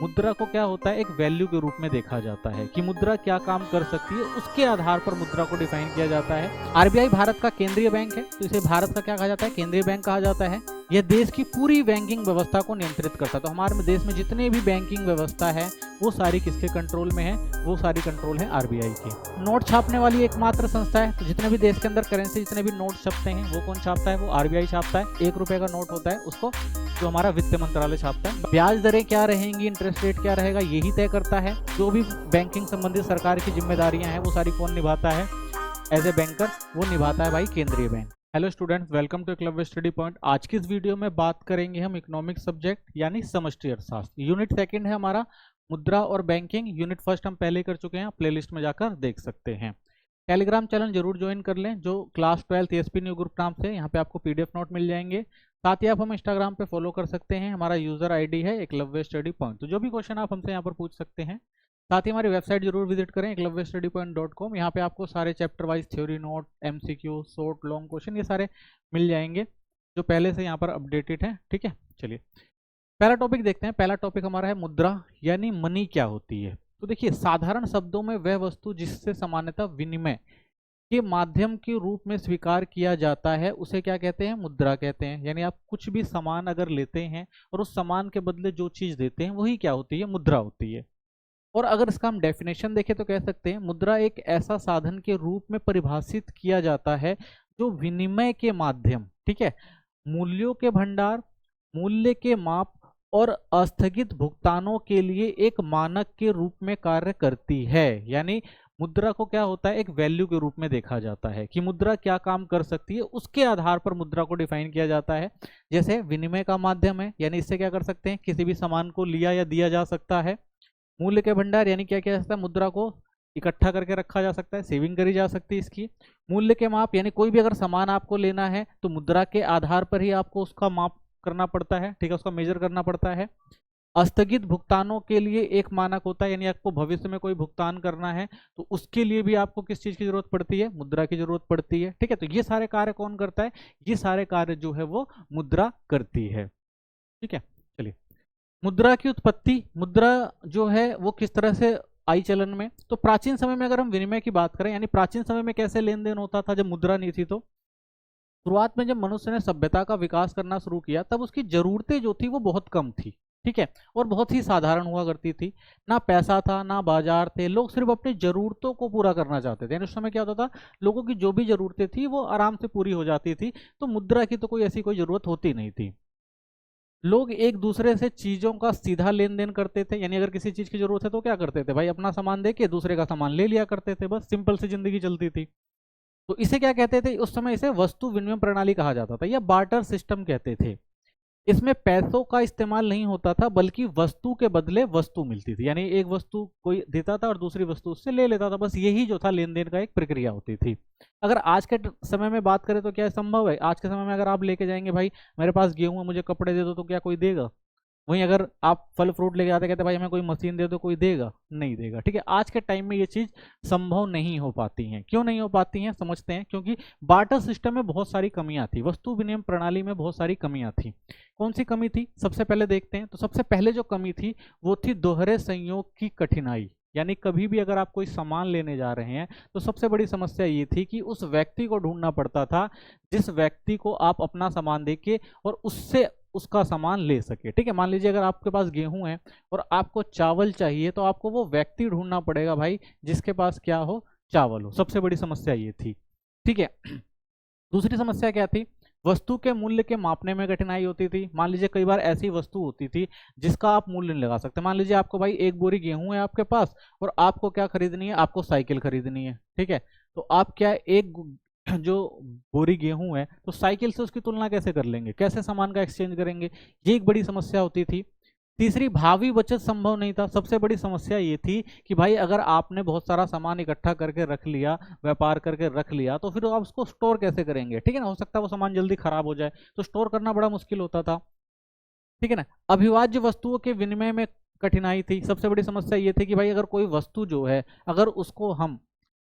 मुद्रा को क्या होता है, एक वैल्यू के रूप में देखा जाता है कि मुद्रा क्या काम कर सकती है, उसके आधार पर मुद्रा को डिफाइन किया जाता है। आरबीआई भारत का केंद्रीय बैंक है, तो इसे भारत का क्या कहा जाता है, केंद्रीय बैंक कहा जाता है। यह देश की पूरी बैंकिंग व्यवस्था को नियंत्रित करता है। तो हमारे देश में जितने भी बैंकिंग व्यवस्था है वो सारी किसके कंट्रोल में है, वो सारी कंट्रोल है आरबीआई की। नोट छापने वाली एकमात्र संस्था है, तो जितने भी देश के अंदर करेंसी, जितने भी नोट छपते हैं वो कौन छापता है, वो आरबीआई छापता है। 1 रुपए का नोट होता है उसको जो हमारा वित्त मंत्रालय छापता है। ब्याज दरें क्या रहेंगी, इंटरेस्ट रेट क्या रहेगा, यही तय करता है। जो भी बैंकिंग संबंधित सरकार की जिम्मेदारियां हैं वो सारी कौन निभाता है, एज ए बैंकर वो निभाता है भाई केंद्रीय bank. Hello students, welcome to Eklavya study point. आज की इस वीडियो में बात करेंगे हम इकोनॉमिक सब्जेक्ट यानी समष्टि अर्थशास्त्र। यूनिट सेकंड है हमारा मुद्रा और बैंकिंग। यूनिट फर्स्ट हम पहले कर चुके हैं, प्लेलिस्ट में जाकर देख सकते हैं। टेलीग्राम चैनल जरूर ज्वाइन कर लें जो क्लास 12 एसपी न्यू ग्रुप नाम से, यहाँ पे आपको पीडीएफ नोट मिल जाएंगे। साथ ही आप हम इंस्टाग्राम पे फॉलो कर सकते हैं, हमारा यूजर आईडी है एकलव्य स्टडी पॉइंट। तो जो भी क्वेश्चन आप हमसे यहाँ पर पूछ सकते हैं। साथ ही हमारी वेबसाइट जरूर विजिट करें eklavyastudypoint.com। यहाँ पे आपको सारे chapter wise theory note, MCQ, short long question ये सारे मिल जाएंगे जो पहले से यहाँ पर अपडेटेड है। ठीक है, चलिए पहला टॉपिक देखते हैं। पहला टॉपिक हमारा है मुद्रा यानी मनी क्या होती है। तो देखिए, साधारण शब्दों में वह वस्तु जिससे सामान्यतः विनिमय के माध्यम के रूप में स्वीकार किया जाता है उसे क्या कहते हैं, मुद्रा कहते हैं। यानी आप कुछ भी सामान अगर लेते हैं और उस सामान के बदले जो चीज देते हैं वही क्या होती है, मुद्रा होती है। और अगर इसका हम डेफिनेशन देखें तो कह सकते हैं मुद्रा एक ऐसा साधन के रूप में परिभाषित किया जाता है जो विनिमय के माध्यम, ठीक है, मूल्यों के भंडार, मूल्य के माप और अस्थगित भुगतानों के लिए एक मानक के रूप में कार्य करती है। यानी मुद्रा को क्या होता है, एक वैल्यू के रूप में देखा जाता है कि मुद्रा क्या काम कर सकती है, उसके आधार पर मुद्रा को डिफाइन किया जाता है। जैसे विनिमय का माध्यम है, यानी इससे क्या कर सकते हैं, किसी भी सामान को लिया या दिया जा सकता है। मूल्य के भंडार यानी क्या किया जा सकता है, मुद्रा को इकट्ठा करके रखा जा सकता है, सेविंग करी जा सकती है इसकी। मूल्य के माप यानी कोई भी अगर सामान आपको लेना है तो मुद्रा के आधार पर ही आपको उसका माप करना पड़ता है, ठीक है, उसका मेजर करना पड़ता है। अस्थगित भुगतानों के लिए एक मानक होता है, यानी आपको भविष्य में कोई भुगतान करना है तो उसके लिए भी आपको किस चीज की जरूरत पड़ती है, मुद्रा की जरूरत पड़ती है। ठीक है, तो ये सारे कार्य कौन करता है, ये सारे कार्य जो है वो मुद्रा करती है। ठीक है, चलिए मुद्रा की उत्पत्ति, मुद्रा जो है वो किस तरह से आई चलन में। तो प्राचीन समय में अगर हम विनिमय की बात करें, यानी प्राचीन समय में कैसे लेन देन होता था जब मुद्रा नहीं थी, तो शुरुआत में जब मनुष्य ने सभ्यता का विकास करना शुरू किया तब उसकी जरूरतें जो थी वो बहुत कम थी, ठीक है, और बहुत ही साधारण हुआ करती थी। ना पैसा था, ना बाजार थे, लोग सिर्फ अपनी जरूरतों को पूरा करना चाहते थे। यानी उस समय क्या होता था, लोगों की जो भी जरूरतें थी वो आराम से पूरी हो जाती थी, तो मुद्रा की तो कोई ऐसी कोई जरूरत होती नहीं थी। लोग एक दूसरे से चीजों का सीधा लेन देन करते थे, यानी अगर किसी चीज की जरूरत है तो क्या करते थे भाई, अपना सामान दे के दूसरे का सामान ले लिया करते थे, बस सिंपल सी जिंदगी चलती थी। तो इसे क्या कहते थे, उस समय इसे वस्तु विनिमय प्रणाली कहा जाता था या बार्टर सिस्टम कहते थे। इसमें पैसों का इस्तेमाल नहीं होता था बल्कि वस्तु के बदले वस्तु मिलती थी, यानी एक वस्तु कोई देता था और दूसरी वस्तु उससे ले लेता था, बस यही जो था लेन देन का एक प्रक्रिया होती थी। अगर आज के समय में बात करें तो क्या संभव है, आज के समय में अगर आप लेके जाएंगे भाई मेरे पास गेहूं है मुझे कपड़े दे दो, तो क्या कोई देगा। वहीं अगर आप फल फ्रूट लेके आते कहते भाई हमें कोई मशीन दे दो, कोई देगा, नहीं देगा। ठीक है, आज के टाइम में ये चीज संभव नहीं हो पाती हैं। क्यों नहीं हो पाती हैं समझते हैं, क्योंकि बार्टर सिस्टम में बहुत सारी कमियां थी, वस्तु विनिमय प्रणाली में बहुत सारी कमियां थी। कौन सी कमी थी, सबसे पहले देखते हैं। तो सबसे पहले जो कमी थी वो थी दोहरे संयोग की कठिनाई। यानी कभी भी अगर आप कोई सामान लेने जा रहे हैं तो सबसे बड़ी समस्या ये थी कि उस व्यक्ति को ढूंढना पड़ता था जिस व्यक्ति को आप अपना सामान देके और उससे उसका सामान ले सके। ठीक है, मान लीजिए अगर आपके पास गेहूं है और आपको चावल चाहिए तो आपको वो व्यक्ति ढूंढना पड़ेगा भाई जिसके पास क्या हो, चावल हो। सबसे बड़ी समस्या ये थी। ठीक है, दूसरी समस्या क्या थी, वस्तु के मूल्य के मापने में कठिनाई होती थी। मान लीजिए कई बार ऐसी वस्तु होती थी जिसका आप मूल्य नहीं लगा सकते। मान लीजिए आपको भाई 1 बोरी गेहूं है आपके पास और आपको क्या खरीदनी है, आपको साइकिल खरीदनी है। ठीक है, तो आप क्या एक जो बोरी गेहूं है तो साइकिल से उसकी तुलना कैसे कर लेंगे, कैसे सामान का एक्सचेंज करेंगे, ये एक बड़ी समस्या होती थी। तीसरी, भावी बचत संभव नहीं था। सबसे बड़ी समस्या ये थी कि भाई अगर आपने बहुत सारा सामान इकट्ठा करके रख लिया, व्यापार करके रख लिया, तो फिर आप उसको स्टोर कैसे करेंगे। ठीक है ना, हो सकता है वो सामान जल्दी खराब हो जाए, तो स्टोर करना बड़ा मुश्किल होता था। ठीक है ना, अभिवाज्य वस्तुओं के विनिमय में कठिनाई थी। सबसे बड़ी समस्या ये थी कि भाई अगर कोई वस्तु जो है अगर उसको हम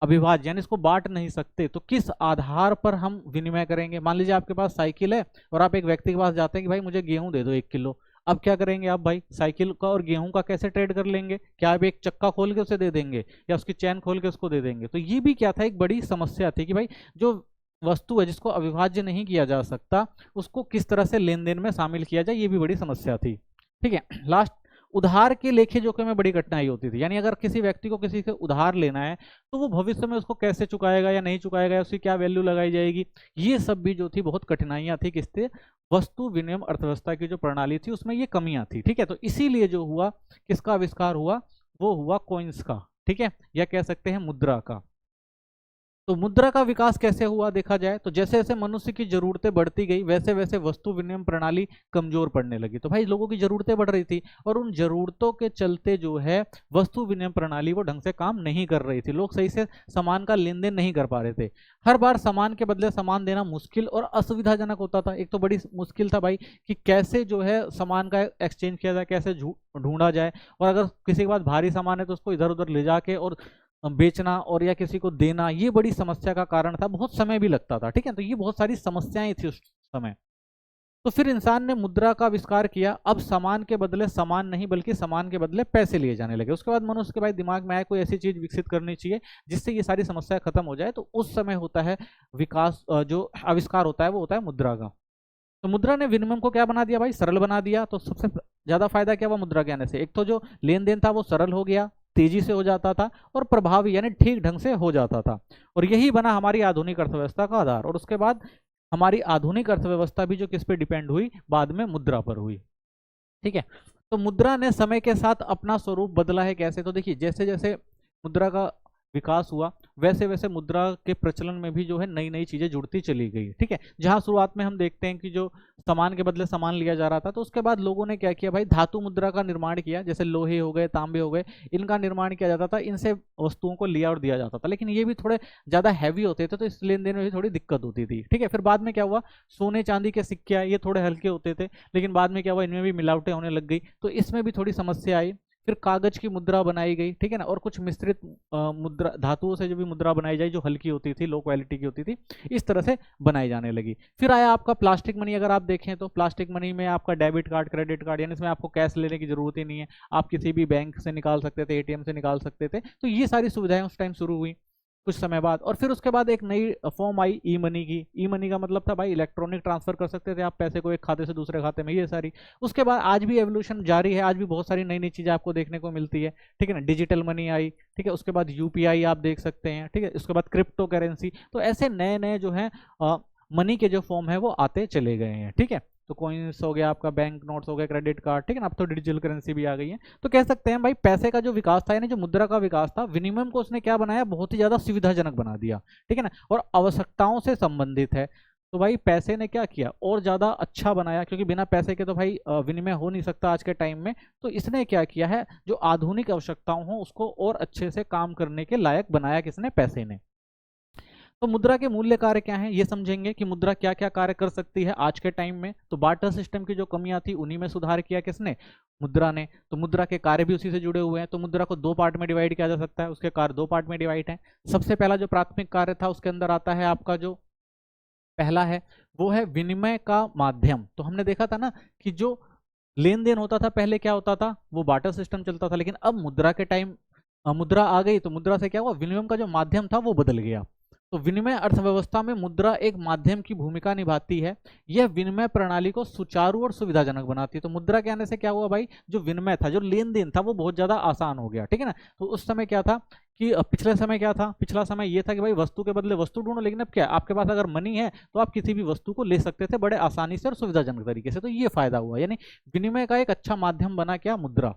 अविभाज्य यानी इसको बांट नहीं सकते तो किस आधार पर हम विनिमय करेंगे। मान लीजिए आपके पास साइकिल है और आप एक व्यक्ति के पास जाते हैं कि भाई मुझे गेहूं दे दो 1 किलो। अब क्या करेंगे आप भाई, साइकिल का और गेहूं का कैसे ट्रेड कर लेंगे? क्या आप एक चक्का खोल के उसे दे देंगे या उसकी चैन खोल के उसको दे देंगे? तो ये भी क्या था, एक बड़ी समस्या थी कि भाई जो वस्तु है जिसको अविभाज्य नहीं किया जा सकता उसको किस तरह से लेन देन में शामिल किया जाए, ये भी बड़ी समस्या थी। ठीक है, लास्ट, उधार के लेखे जोखे में बड़ी कठिनाई होती थी। यानी अगर किसी व्यक्ति को किसी से उधार लेना है तो वो भविष्य में उसको कैसे चुकाएगा या नहीं चुकाएगा, उसकी क्या वैल्यू लगाई जाएगी, ये सब भी जो थी बहुत कठिनाइयां थी किससे, वस्तु विनिमय अर्थव्यवस्था की जो प्रणाली थी उसमें ये कमियां थी। ठीक है, तो इसीलिए जो हुआ, किसका आविष्कार हुआ, वो हुआ कॉइन्स का। ठीक है, या कह सकते हैं मुद्रा का। तो मुद्रा का विकास कैसे हुआ देखा जाए तो जैसे जैसे मनुष्य की जरूरतें बढ़ती गई वैसे वैसे वस्तु विनिमय प्रणाली कमजोर पड़ने लगी। तो भाई लोगों की जरूरतें बढ़ रही थी और उन जरूरतों के चलते जो है वस्तु विनिमय प्रणाली वो ढंग से काम नहीं कर रही थी। लोग सही से सामान का लेन देन नहीं कर पा रहे थे। हर बार सामान के बदले सामान देना मुश्किल और असुविधाजनक होता था। एक तो बड़ी मुश्किल था भाई कि कैसे जो है सामान का एक्सचेंज किया जाए, कैसे ढूंढा जाए, और अगर किसी के पास भारी सामान है तो उसको इधर उधर ले जाके और बेचना और या किसी को देना, ये बड़ी समस्या का कारण था। बहुत समय भी लगता था। ठीक है, तो ये बहुत सारी समस्याएं थी उस समय। तो फिर इंसान ने मुद्रा का आविष्कार किया। अब सामान के बदले सामान नहीं बल्कि सामान के बदले पैसे लिए जाने लगे। उसके बाद मनुष्य के भाई दिमाग में आया कोई ऐसी चीज विकसित करनी चाहिए जिससे ये सारी समस्या खत्म हो जाए। तो उस समय होता है विकास, जो आविष्कार होता है वो होता है मुद्रा का। तो मुद्रा ने विनिमय को क्या बना दिया भाई, सरल बना दिया। तो सबसे ज्यादा फायदा क्या हुआ मुद्रा के आने से, एक तो जो लेन देन था वो सरल हो गया, तेजी से हो जाता था और प्रभावी यानी ठीक ढंग से हो जाता था। और यही बना हमारी आधुनिक अर्थव्यवस्था का आधार। और उसके बाद हमारी आधुनिक अर्थव्यवस्था भी जो किस पे डिपेंड हुई, बाद में मुद्रा पर हुई। ठीक है, तो मुद्रा ने समय के साथ अपना स्वरूप बदला है। कैसे, तो देखिए जैसे जैसे मुद्रा का विकास हुआ वैसे वैसे मुद्रा के प्रचलन में भी जो है नई नई चीजें जुड़ती चली गई। ठीक है, जहां शुरुआत में हम देखते हैं कि जो सामान के बदले सामान लिया जा रहा था, तो उसके बाद लोगों ने क्या किया भाई, धातु मुद्रा का निर्माण किया। जैसे लोहे हो गए, तांबे हो गए, इनका निर्माण किया जाता था, इनसे वस्तुओं को लिया और दिया जाता था। लेकिन ये भी थोड़े ज्यादा हैवी होते थे तो इस लेन देन में भी थोड़ी दिक्कत होती थी। ठीक है, फिर बाद में क्या हुआ, सोने चांदी के सिक्के आए, ये थोड़े हल्के होते थे, लेकिन बाद में क्या हुआ, इनमें भी मिलावटें होने लग गई, तो इसमें भी थोड़ी समस्या आई। फिर कागज की मुद्रा बनाई गई। ठीक है ना, और कुछ मिश्रित मुद्रा, धातुओं से जो भी मुद्रा बनाई जाए जो हल्की होती थी, लो क्वालिटी की होती थी, इस तरह से बनाई जाने लगी। फिर आया आपका प्लास्टिक मनी। अगर आप देखें तो प्लास्टिक मनी में आपका डेबिट कार्ड, क्रेडिट कार्ड, यानी इसमें आपको कैश लेने की जरूरत ही नहीं है, आप किसी भी बैंक से निकाल सकते थे, एटीएम से निकाल सकते थे। तो ये सारी सुविधाएं उस टाइम शुरू हुई कुछ समय बाद। और फिर उसके बाद एक नई फॉर्म आई ई मनी की। ई मनी का मतलब था भाई इलेक्ट्रॉनिक ट्रांसफर कर सकते थे आप पैसे को एक खाते से दूसरे खाते में, ये सारी। उसके बाद आज भी एवोल्यूशन जारी है, आज भी बहुत सारी नई नई चीजें आपको देखने को मिलती है। ठीक है ना, डिजिटल मनी आई। ठीक है, उसके बाद यूपीआई आप देख सकते हैं। ठीक है, उसके बाद क्रिप्टो करेंसी। तो ऐसे नए नए जो है मनी के जो फॉर्म है वो आते चले गए हैं। ठीक है, तो कॉइन्स हो गया आपका, बैंक नोट्स हो गए, क्रेडिट कार्ड। ठीक है ना, अब तो डिजिटल करेंसी भी आ गई है। तो कह सकते हैं भाई पैसे का जो विकास था, यानी जो मुद्रा का विकास था, विनिमय को उसने क्या बनाया, बहुत ही ज्यादा सुविधाजनक बना दिया। ठीक है ना, और आवश्यकताओं से संबंधित है। तो भाई पैसे ने क्या किया, और ज्यादा अच्छा बनाया, क्योंकि बिना पैसे के तो भाई विनिमय हो नहीं सकता आज के टाइम में। तो इसने क्या किया है, जो आधुनिक आवश्यकताओं हो उसको और अच्छे से काम करने के लायक बनाया, किसने, पैसे ने। तो मुद्रा के मूल्य कार्य क्या हैं, ये समझेंगे कि मुद्रा क्या क्या कार्य कर सकती है आज के टाइम में। तो बार्टर सिस्टम की जो कमियां थी उन्हीं में सुधार किया किसने, मुद्रा ने। तो मुद्रा के कार्य भी उसी से जुड़े हुए हैं। तो मुद्रा को दो पार्ट में डिवाइड किया जा सकता है, उसके कार्य दो पार्ट में डिवाइड हैं। सबसे पहला जो प्राथमिक कार्य था उसके अंदर आता है आपका जो पहला है वो है विनिमय का माध्यम। तो हमने देखा था ना कि जो लेन देन होता था पहले क्या होता था, वो बार्टर सिस्टम चलता था। लेकिन अब मुद्रा के टाइम मुद्रा आ गई तो मुद्रा से क्या हुआ, विनिमय का जो माध्यम था वो बदल गया। तो विनिमय अर्थव्यवस्था में मुद्रा एक माध्यम की भूमिका निभाती है। यह विनिमय प्रणाली को सुचारू और सुविधाजनक बनाती है। तो मुद्रा के आने से क्या हुआ भाई, जो विनिमय था, जो लेन देन था, वो बहुत ज्यादा आसान हो गया। ठीक है ना, तो उस समय क्या था कि पिछले समय क्या था, पिछला समय ये था कि भाई वस्तु के बदले वस्तु ढूंढो। लेकिन अब क्या है, आपके पास अगर मनी है तो आप किसी भी वस्तु को ले सकते थे बड़े आसानी से और सुविधाजनक तरीके से। तो ये फायदा हुआ, यानी विनिमय का एक अच्छा माध्यम बना क्या, मुद्रा।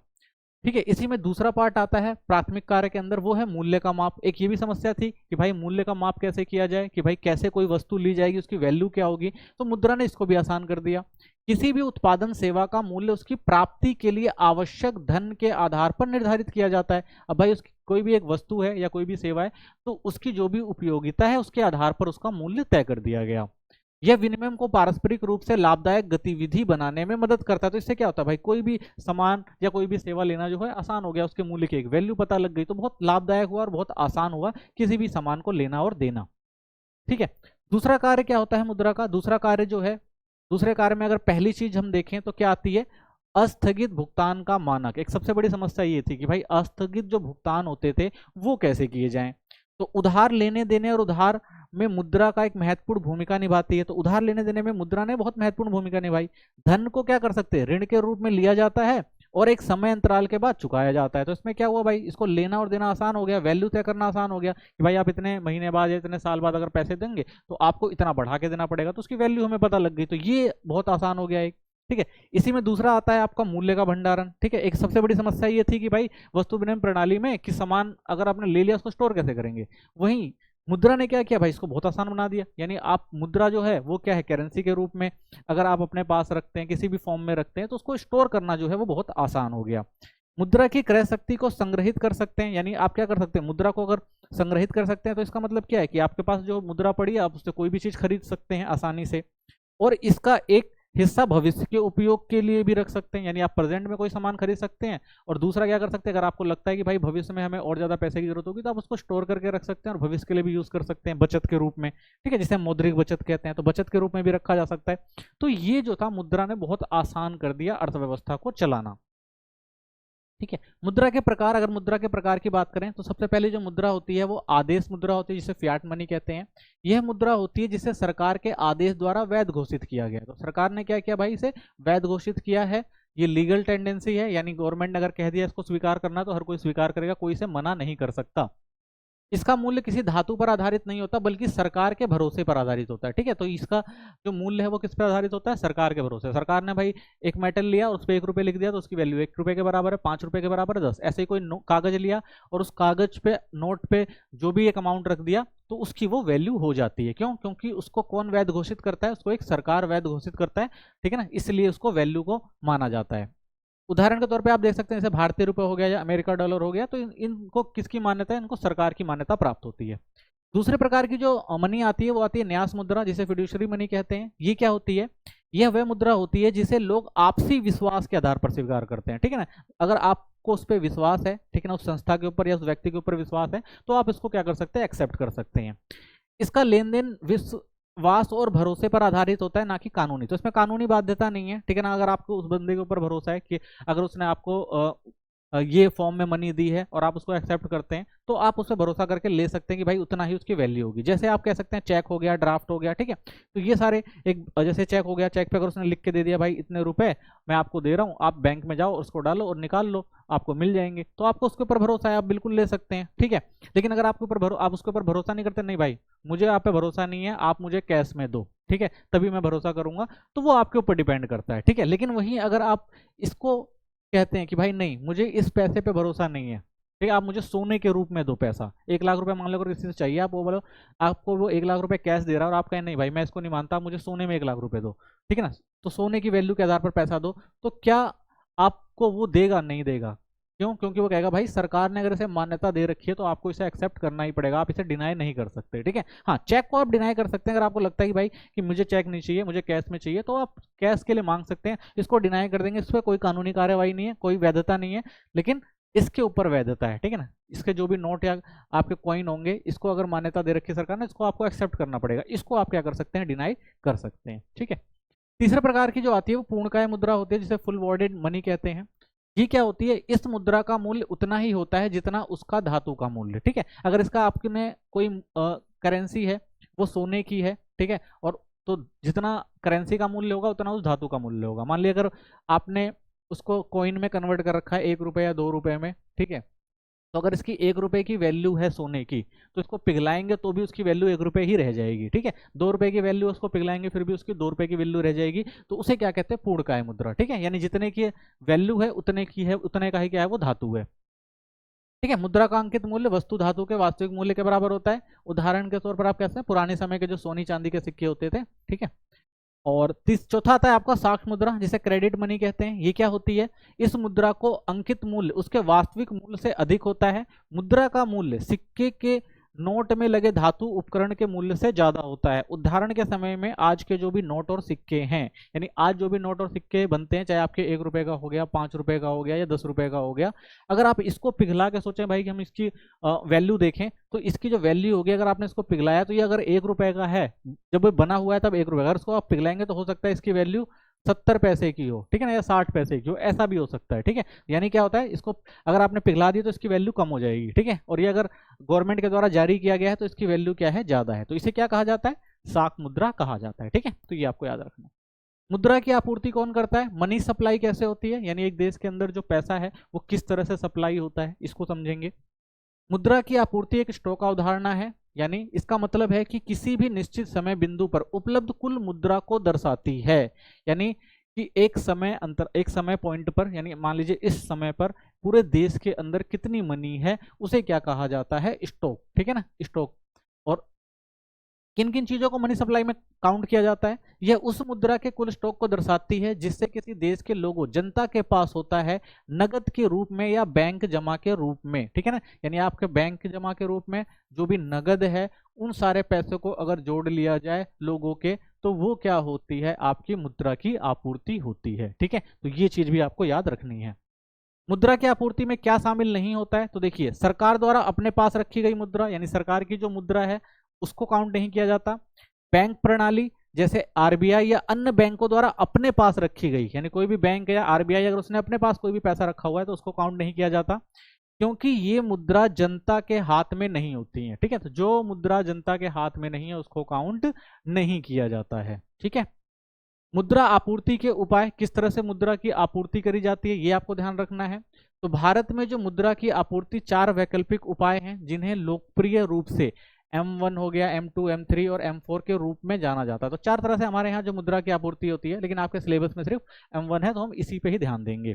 ठीक है, इसी में दूसरा पार्ट आता है प्राथमिक कार्य के अंदर, वो है मूल्य का माप। एक ये भी समस्या थी कि भाई मूल्य का माप कैसे किया जाए, कि भाई कैसे कोई वस्तु ली जाएगी, उसकी वैल्यू क्या होगी। तो मुद्रा ने इसको भी आसान कर दिया। किसी भी उत्पादन सेवा का मूल्य उसकी प्राप्ति के लिए आवश्यक धन के आधार पर निर्धारित किया जाता है। अब भाई उसकी कोई भी एक वस्तु है या कोई भी सेवा है तो उसकी जो भी उपयोगिता है उसके आधार पर उसका मूल्य तय कर दिया गया। यह विनिमय को पारस्परिक रूप से लाभदायक गतिविधि बनाने में मदद करता है। तो इससे क्या होता है भाई, कोई भी सामान या कोई भी सेवा लेना जो है आसान हो गया, उसके मूल्य की एक वैल्यू पता लग गई, तो बहुत लाभदायक हुआ और बहुत आसान हुआ किसी भी सामान को लेना और देना। ठीक है, दूसरा कार्य क्या होता है मुद्रा का, दूसरा कार्य जो है, दूसरे कार्य में अगर पहली चीज हम देखें तो क्या आती है, अस्थगित भुगतान का मानक। एक सबसे बड़ी समस्या ये थी कि भाई अस्थगित जो भुगतान होते थे वो कैसे किए जाएं। तो उधार लेने देने और उधार में मुद्रा का एक महत्वपूर्ण भूमिका निभाती है। तो उधार लेने देने में मुद्रा ने बहुत महत्वपूर्ण भूमिका निभाई। धन को क्या कर सकते हैं, ऋण के रूप में लिया जाता है और एक समय अंतराल के बाद चुकाया जाता है। तो इसमें क्या हुआ भाई, इसको लेना और देना आसान हो गया, वैल्यू तय करना आसान हो गया कि भाई आप इतने महीने बाद या इतने साल बाद अगर पैसे देंगे तो आपको इतना बढ़ा के देना पड़ेगा, तो उसकी वैल्यू हमें पता लग गई। तो ये बहुत आसान हो गया एक। ठीक है, इसी में दूसरा आता है आपका मूल्य का भंडारण। ठीक है, एक सबसे बड़ी समस्या ये थी कि भाई वस्तु विनिमय प्रणाली में कि सामान अगर आपने ले लिया उसको स्टोर कैसे करेंगे। वहीं मुद्रा ने क्या किया भाई, इसको बहुत आसान बना दिया। यानी आप मुद्रा जो है वो क्या है, करेंसी के रूप में अगर आप अपने पास रखते हैं, किसी भी फॉर्म में रखते हैं, तो उसको स्टोर करना जो है वो बहुत आसान हो गया। मुद्रा की क्रय शक्ति को संग्रहित कर सकते हैं, यानी आप क्या कर सकते हैं, मुद्रा को अगर संग्रहित कर सकते हैं तो इसका मतलब क्या है कि आपके पास जो मुद्रा पड़ी है आप उससे कोई भी चीज खरीद सकते हैं आसानी से। और इसका एक हिस्सा भविष्य के उपयोग के लिए भी रख सकते हैं, यानी आप प्रेजेंट में कोई सामान खरीद सकते हैं और दूसरा क्या कर सकते हैं, अगर आपको लगता है कि भाई भविष्य में हमें और ज्यादा पैसे की जरूरत होगी तो आप उसको स्टोर करके रख सकते हैं और भविष्य के लिए भी यूज कर सकते हैं बचत के रूप में। ठीक है, जिसे हम मौद्रिक बचत कहते हैं, तो बचत के रूप में भी रखा जा सकता है। तो ये जो था मुद्रा ने बहुत आसान कर दिया अर्थव्यवस्था को चलाना। ठीक है, मुद्रा के प्रकार, अगर मुद्रा के प्रकार की बात करें तो सबसे पहले जो मुद्रा होती है वो आदेश मुद्रा होती है, जिसे फियाट मनी कहते हैं। यह मुद्रा होती है जिसे सरकार के आदेश द्वारा वैध घोषित किया गया। तो सरकार ने क्या किया भाई, इसे वैध घोषित किया है। ये लीगल टेंडेंसी है, यानी गवर्नमेंट ने अगर कह दिया इसको स्वीकार करना तो हर कोई स्वीकार करेगा, कोई इसे मना नहीं कर सकता। इसका मूल्य किसी धातु पर आधारित नहीं होता बल्कि सरकार के भरोसे पर आधारित होता है। ठीक है, तो इसका जो मूल्य है वो किस पर आधारित होता है, सरकार के भरोसे। सरकार ने भाई एक मेटल लिया और उस पर 1 रुपये लिख दिया तो उसकी वैल्यू 1 रुपये के बराबर है, 5 रुपये के बराबर है, 10। ऐसे ही कोई कागज लिया और उस कागज पे, नोट पे जो भी एक अमाउंट रख दिया तो उसकी वो वैल्यू हो जाती है। क्यों, क्योंकि उसको कौन वैध घोषित करता है, उसको एक सरकार वैध घोषित करता है। ठीक है ना, इसलिए उसको वैल्यू को माना जाता है। उदाहरण के तौर पे आप देख सकते हैं जैसे भारतीय रुपए हो गया या अमेरिका डॉलर हो गया, तो इनको किसकी मान्यता है, इनको सरकार की मान्यता प्राप्त होती है। दूसरे प्रकार की जो मनी आती है वो आती है न्यास मुद्रा, जिसे फिड्यूशरी मनी कहते हैं। ये क्या होती है, यह वह मुद्रा होती है जिसे लोग आपसी विश्वास के आधार पर स्वीकार करते हैं। ठीक है ना, अगर आपको उस पर विश्वास है, ठीक है ना, उस संस्था के ऊपर या उस व्यक्ति के ऊपर विश्वास है, तो आप इसको क्या कर सकते हैं, एक्सेप्ट कर सकते हैं। इसका लेन देन विश्वास और भरोसे पर आधारित होता है, ना कि कानूनी। तो इसमें कानूनी बाध्यता नहीं है। ठीक है ना, अगर आपको उस बंदे के ऊपर भरोसा है कि अगर उसने आपको ये फॉर्म में मनी दी है और आप उसको एक्सेप्ट करते हैं तो आप उस पर भरोसा करके ले सकते हैं कि भाई उतना ही उसकी वैल्यू होगी। जैसे आप कह सकते हैं चेक हो गया, ड्राफ्ट हो गया। ठीक है, तो ये सारे एक, जैसे चेक हो गया, चेक पे अगर उसने लिख के दे दिया भाई इतने रुपए मैं आपको दे रहा हूँ, आप बैंक में जाओ उसको डालो और निकाल लो, आपको मिल जाएंगे, तो आपको उसके ऊपर भरोसा है, आप बिल्कुल ले सकते हैं। ठीक है, लेकिन अगर आपके ऊपर आप उसके ऊपर भरोसा नहीं करते, नहीं भाई मुझे आप पे भरोसा नहीं है, आप मुझे कैश में दो, ठीक है, तभी मैं भरोसा करूंगा, तो वो आपके ऊपर डिपेंड करता है। ठीक है, लेकिन वहीं अगर आप इसको कहते हैं कि भाई नहीं मुझे इस पैसे पे भरोसा नहीं है, ठीक है, आप मुझे सोने के रूप में दो पैसा, 1 लाख रुपए मान लो अगर किसी से चाहिए, आप वो बोलो, आपको वो 1 लाख रुपए कैश दे रहा है और आप कहें नहीं भाई मैं इसको नहीं मानता, मुझे सोने में 1 लाख रुपए दो। ठीक है ना, तो सोने की वैल्यू के आधार पर पैसा दो, तो क्या आपको वो देगा, नहीं देगा। क्यों, क्योंकि वो कहेगा भाई सरकार ने अगर इसे मान्यता दे रखी है तो आपको इसे एक्सेप्ट करना ही पड़ेगा, आप इसे डिनाई नहीं कर सकते। ठीक है, हाँ चेक को आप डिनाई कर सकते हैं, अगर आपको लगता है कि भाई कि मुझे चेक नहीं चाहिए, मुझे कैश में चाहिए, तो आप कैश के लिए मांग सकते हैं, इसको डिनाई कर देंगे, इस पर कोई कानूनी कार्यवाही नहीं है, कोई वैधता नहीं है, लेकिन इसके ऊपर वैधता है। ठीक है ना, इसके जो भी नोट या आपके कॉइन होंगे, इसको अगर मान्यता दे रखी है सरकार ने, इसको आपको एक्सेप्ट करना पड़ेगा, इसको आप क्या कर सकते हैं, डिनाई कर सकते हैं। ठीक है, तीसरे प्रकार की जो आती है वो पूर्णकाय मुद्रा होती है, जिसे फुल बॉडीड मनी कहते हैं। ये क्या होती है, इस मुद्रा का मूल्य उतना ही होता है जितना उसका धातु का मूल्य। ठीक है, अगर इसका आपने कोई करेंसी है वो सोने की है, ठीक है, और तो जितना करेंसी का मूल्य होगा उतना उस धातु का मूल्य होगा। मान लिया अगर आपने उसको कॉइन में कन्वर्ट कर रखा है 1 रुपए या 2 रुपए में, ठीक है, तो अगर इसकी 1 रुपए की वैल्यू है सोने की, तो इसको पिघलाएंगे तो भी उसकी वैल्यू 1 रुपए ही रह जाएगी। ठीक है, 2 रुपए की वैल्यू उसको पिघलाएंगे फिर भी उसकी 2 रुपए की वैल्यू रह जाएगी, तो उसे क्या कहते हैं, पूर्णकाय मुद्रा। ठीक है, यानी जितने की वैल्यू है उतने की है, उतने का ही क्या है, वो धातु है। ठीक है, मुद्रा का अंकित मूल्य वस्तु धातु के वास्तविक मूल्य के बराबर होता है। उदाहरण के तौर पर आप कहते हैं पुराने समय के जो सोनी चांदी के सिक्के होते थे। ठीक है, और चौथा आता है आपका साक्ष्य मुद्रा, जिसे क्रेडिट मनी कहते हैं। ये क्या होती है, इस मुद्रा को अंकित मूल्य उसके वास्तविक मूल्य से अधिक होता है। मुद्रा का मूल्य सिक्के के नोट में लगे धातु उपकरण के मूल्य से ज्यादा होता है। उदाहरण के समय में आज के जो भी नोट और सिक्के हैं, यानी आज जो भी नोट और सिक्के बनते हैं, चाहे आपके 1 रुपए का हो गया, 5 रुपए का हो गया या 10 रुपए का हो गया, अगर आप इसको पिघला के सोचें भाई कि हम इसकी वैल्यू देखें, तो इसकी जो वैल्यू होगी, अगर आपने इसको पिघलाया तो ये अगर 1 रुपए का है, जब बना हुआ है तब 1 रुपए, अगर इसको आप पिघलाएंगे तो हो सकता है इसकी वैल्यू 70 पैसे की हो, ठीक है ना, या 60 पैसे की हो, ऐसा भी हो सकता है, ठीक है। यानी क्या होता है, इसको अगर आपने पिघला दी तो इसकी वैल्यू कम हो जाएगी, ठीक है, और ये अगर गवर्नमेंट के द्वारा जारी किया गया है तो इसकी वैल्यू क्या है, ज्यादा है, तो इसे क्या कहा जाता है, साख मुद्रा कहा जाता है, ठीक है। तो ये आपको याद रखना। मुद्रा की आपूर्ति कौन करता है, मनी सप्लाई कैसे होती है, यानी एक देश के अंदर जो पैसा है वो किस तरह से सप्लाई होता है, इसको समझेंगे। मुद्रा की आपूर्ति एक स्टॉक अवधारणा है, यानी इसका मतलब है कि किसी भी निश्चित समय बिंदु पर उपलब्ध कुल मुद्रा को दर्शाती है, यानी कि एक समय पॉइंट पर, यानी मान लीजिए इस समय पर पूरे देश के अंदर कितनी मनी है, उसे क्या कहा जाता है, स्टॉक, ठीक है ना, स्टॉक। और किन किन चीजों को मनी सप्लाई में काउंट किया जाता है, यह उस मुद्रा के कुल स्टॉक को दर्शाती है जिससे किसी देश के लोगों जनता के पास होता है, नगद के रूप में या बैंक जमा के रूप में, ठीक है ना, यानी आपके बैंक जमा के रूप में जो भी नगद है उन सारे पैसों को अगर जोड़ लिया जाए लोगों के, तो वो क्या होती है, आपकी मुद्रा की आपूर्ति होती है, ठीक है। तो ये चीज भी आपको याद रखनी है। मुद्रा की आपूर्ति में क्या शामिल नहीं होता है, तो देखिए सरकार द्वारा अपने पास रखी गई मुद्रा, यानी सरकार की जो मुद्रा है उसको काउंट नहीं किया जाता। बैंक प्रणाली जैसे आरबीआई या अन्य बैंकों द्वारा अपने पास रखी गई, यानी कोई भी बैंक या आरबीआई अगर उसने अपने पास कोई भी पैसा रखा हुआ है तो उसको काउंट नहीं किया जाता, क्योंकि ये मुद्रा जनता के हाथ में नहीं होती है, ठीक है। तो जो मुद्रा जनता के हाथ में नहीं है उसको काउंट नहीं किया जाता है, ठीक है। मुद्रा आपूर्ति के उपाय, किस तरह से मुद्रा की आपूर्ति करी जाती है, ये आपको ध्यान रखना है। तो भारत में जो मुद्रा की आपूर्ति 4 वैकल्पिक उपाय हैं जिन्हें लोकप्रिय रूप से M1 हो गया, M2, M3 और M4 के रूप में जाना जाता है। तो 4 तरह से हमारे यहाँ जो मुद्रा की आपूर्ति होती है, लेकिन आपके सिलेबस में सिर्फ M1 है तो हम इसी पे ही ध्यान देंगे।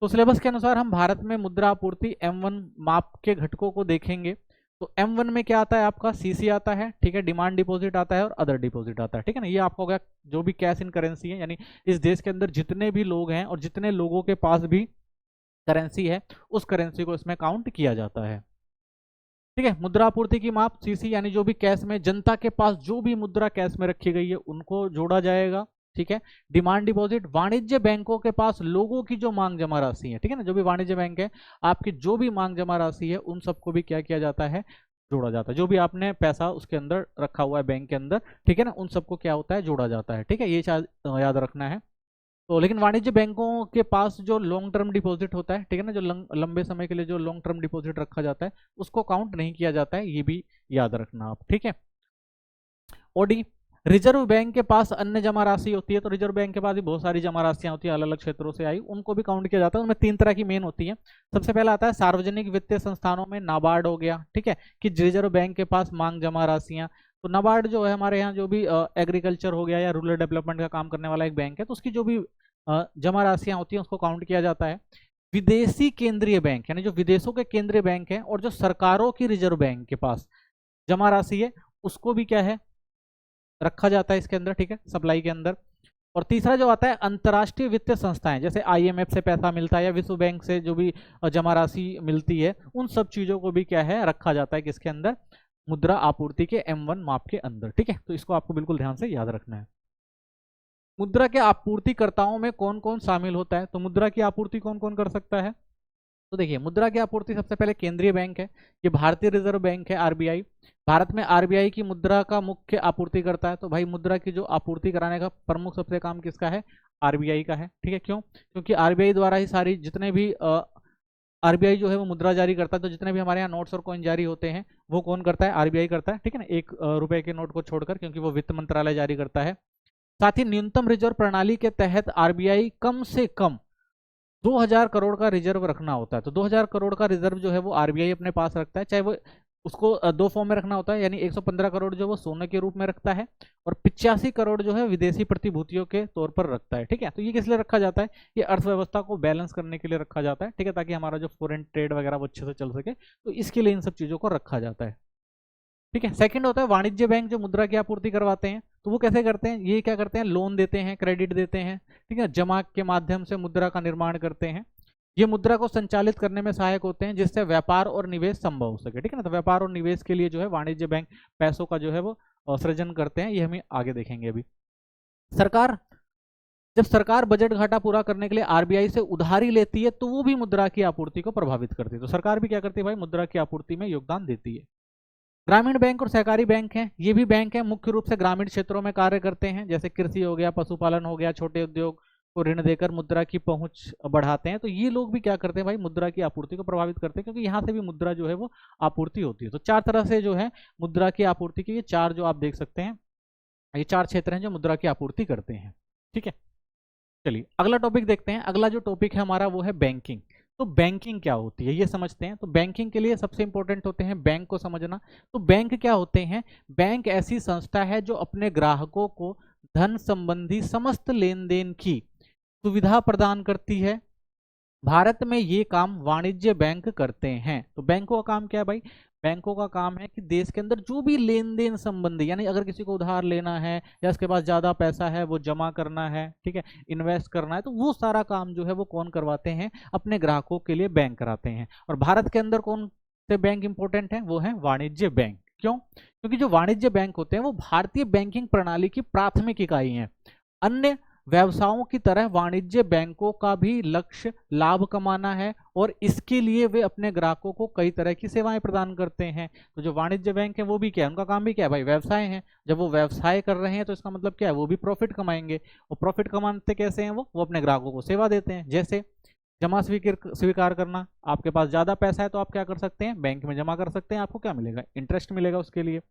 तो सिलेबस के अनुसार हम भारत में मुद्रा आपूर्ति M1 माप के घटकों को देखेंगे। तो M1 में क्या आता है, आपका CC आता है, ठीक है, डिमांड डिपॉजिट आता है और अदर डिपॉजिट आता है, ठीक है ना। ये आपका हो गया जो भी कैश इन करेंसी है, यानी इस देश के अंदर जितने भी लोग हैं और जितने लोगों के पास भी करेंसी है उस करेंसी को इसमें काउंट किया जाता है, ठीक है। मुद्रा आपूर्ति की माप CC, यानी जो भी कैश में जनता के पास जो भी मुद्रा कैश में रखी गई है उनको जोड़ा जाएगा, ठीक है। डिमांड डिपॉजिट, वाणिज्य बैंकों के पास लोगों की जो मांग जमा राशि है, ठीक है ना, जो भी वाणिज्य बैंक है आपकी जो भी मांग जमा राशि है उन सबको भी क्या किया जाता है, जोड़ा जाता है। जो भी आपने पैसा उसके अंदर रखा हुआ है बैंक के अंदर, ठीक है ना, उन सबको क्या होता है, जोड़ा जाता है, ठीक है। ये याद रखना है। तो लेकिन वाणिज्य बैंकों के पास जो लॉन्ग टर्म डिपॉजिट होता है, ठीक है ना, जो लंबे समय के लिए जो लॉन्ग टर्म डिपॉजिट रखा जाता है उसको काउंट नहीं किया जाता है, ये भी याद रखना आप, ठीक है। ओडी, रिजर्व बैंक के पास अन्य जमा राशि होती है, तो रिजर्व बैंक के पास भी बहुत सारी जमा राशियां होती है अलग अलग क्षेत्रों से आई, उनको भी काउंट किया जाता है। उनमें 3 तरह की मेन होती है। सबसे पहला आता है सार्वजनिक वित्तीय संस्थानों में, नाबार्ड हो गया, ठीक है, कि रिजर्व बैंक के पास मांग जमा राशियां। तो नाबार्ड जो है हमारे यहाँ जो भी एग्रीकल्चर हो गया या रूरल डेवलपमेंट का काम करने वाला एक बैंक है, तो उसकी जो भी जमा राशियां होती हैं उसको काउंट किया जाता है। विदेशी केंद्रीय बैंक, यानी जो विदेशों के केंद्रीय बैंक हैं और जो सरकारों की रिजर्व बैंक के पास जमा राशि है उसको भी क्या है, रखा जाता है इसके अंदर, ठीक है, सप्लाई के अंदर। और तीसरा जो आता है अंतर्राष्ट्रीय वित्तीय संस्थाएं, जैसे IMF से पैसा मिलता है या विश्व बैंक से जो भी जमा राशि मिलती है, उन सब चीजों को भी क्या है, रखा जाता है किसके अंदर, मुद्रा आपूर्ति के M1 माप के अंदर, ठीक है। तो इसको आपको बिल्कुल ध्यान से याद रखना है। मुद्रा के आपूर्तिकर्ताओं में कौन कौन शामिल होता है, तो मुद्रा की आपूर्ति कौन कौन कर सकता है, तो देखिए मुद्रा की आपूर्ति सबसे पहले केंद्रीय बैंक है, ये भारतीय रिजर्व बैंक है, RBI। भारत में RBI की मुद्रा का मुख्य आपूर्ति करता है। तो भाई मुद्रा की जो आपूर्ति कराने का प्रमुख सबसे काम किसका है, RBI का है, ठीक है। क्यों, क्योंकि RBI द्वारा ही सारी जितने भी RBI जो है वो मुद्रा जारी करता है। तो जितने भी हमारे यहाँ नोट्स और कॉइन जारी होते हैं वो कौन करता है, RBI करता है, ठीक है ना, 1 रुपए के नोट को छोड़कर, क्योंकि वो वित्त मंत्रालय जारी करता है। साथ ही न्यूनतम रिजर्व प्रणाली के तहत RBI कम से कम 2000 करोड़ का रिजर्व रखना होता है। तो 2000 करोड़ का रिजर्व जो है वो RBI अपने पास रखता है, चाहे वो उसको 2 फॉर्म में रखना होता है, यानी 115 करोड़ जो वो सोने के रूप में रखता है और 85 करोड़ जो है विदेशी प्रतिभूतियों के तौर पर रखता है, ठीक है। तो ये किस लिए रखा जाता है, ये अर्थव्यवस्था को बैलेंस करने के लिए रखा जाता है, ठीक है, ताकि हमारा जो फॉरेन ट्रेड वगैरह वो अच्छे से चल सके, तो इसके लिए इन सब चीजों को रखा जाता है, ठीक है। सेकंड होता है वाणिज्य बैंक, जो मुद्रा की आपूर्ति करवाते हैं। तो वो कैसे करते हैं, ये क्या करते हैं, लोन देते हैं, क्रेडिट देते हैं, ठीक है, जमा के माध्यम से मुद्रा का निर्माण करते हैं। ये मुद्रा को संचालित करने में सहायक होते हैं जिससे व्यापार और निवेश संभव हो सके, ठीक है ना। तो व्यापार और निवेश के लिए जो है वाणिज्य बैंक पैसों का जो है वो सृजन करते हैं, ये हम आगे देखेंगे। अभी सरकार, जब सरकार बजट घाटा पूरा करने के लिए RBI से उधारी लेती है तो वो भी मुद्रा की आपूर्ति को प्रभावित करती है। तो सरकार भी क्या करती है भाई, मुद्रा की आपूर्ति में योगदान देती है। ग्रामीण बैंक और सहकारी बैंक हैं, ये भी बैंक हैं, मुख्य रूप से ग्रामीण क्षेत्रों में कार्य करते हैं, जैसे कृषि हो गया, पशुपालन हो गया, छोटे उद्योग को ऋण देकर मुद्रा की पहुंच बढ़ाते हैं। तो ये लोग भी क्या करते हैं भाई, मुद्रा की आपूर्ति को प्रभावित करते हैं, क्योंकि यहाँ से भी मुद्रा जो है वो आपूर्ति होती है। तो चार तरह से जो है मुद्रा की आपूर्ति की, ये चार जो आप देख सकते हैं, ये चार क्षेत्र हैं जो मुद्रा की आपूर्ति करते हैं। ठीक है, चलिए अगला टॉपिक देखते हैं। अगला जो टॉपिक है हमारा वो है बैंकिंग। तो बैंकिंग क्या होती है ये समझते हैं। तो बैंकिंग के लिए सबसे इंपॉर्टेंट होते हैं बैंक को समझना। तो बैंक क्या होते हैं, बैंक ऐसी संस्था है जो अपने ग्राहकों को धन संबंधी समस्त लेन देन की सुविधा प्रदान करती है। भारत में ये काम वाणिज्य बैंक करते हैं। तो बैंकों का काम क्या है भाई, बैंकों का काम है कि देश के अंदर जो भी लेन देन संबंधी, यानी अगर किसी को उधार लेना है या उसके पास ज्यादा पैसा है वो जमा करना है, ठीक है, इन्वेस्ट करना है, तो वो सारा काम जो है वो कौन करवाते हैं, अपने ग्राहकों के लिए बैंक कराते हैं। और भारत के अंदर कौन से बैंक इंपॉर्टेंट है, वो है वाणिज्य बैंक। क्यों, क्योंकि जो वाणिज्य बैंक होते हैं वो भारतीय बैंकिंग प्रणाली की प्राथमिक इकाई है। अन्य व्यवसायों की तरह वाणिज्य बैंकों का भी लक्ष्य लाभ कमाना है, और इसके लिए वे अपने ग्राहकों को कई तरह की सेवाएं प्रदान करते हैं। तो जो वाणिज्य बैंक है वो भी क्या है, उनका काम भी क्या है भाई, व्यवसाय है। जब वो व्यवसाय कर रहे हैं तो इसका मतलब क्या है, वो भी प्रॉफिट कमाएंगे। और प्रॉफिट कमाते कैसे हैं, वो अपने ग्राहकों को सेवा देते हैं। जैसे जमा स्वीकार करना, आपके पास ज्यादा पैसा है तो आप क्या कर सकते हैं, बैंक में जमा कर सकते हैं, आपको क्या मिलेगा, इंटरेस्ट मिलेगा उसके लिए।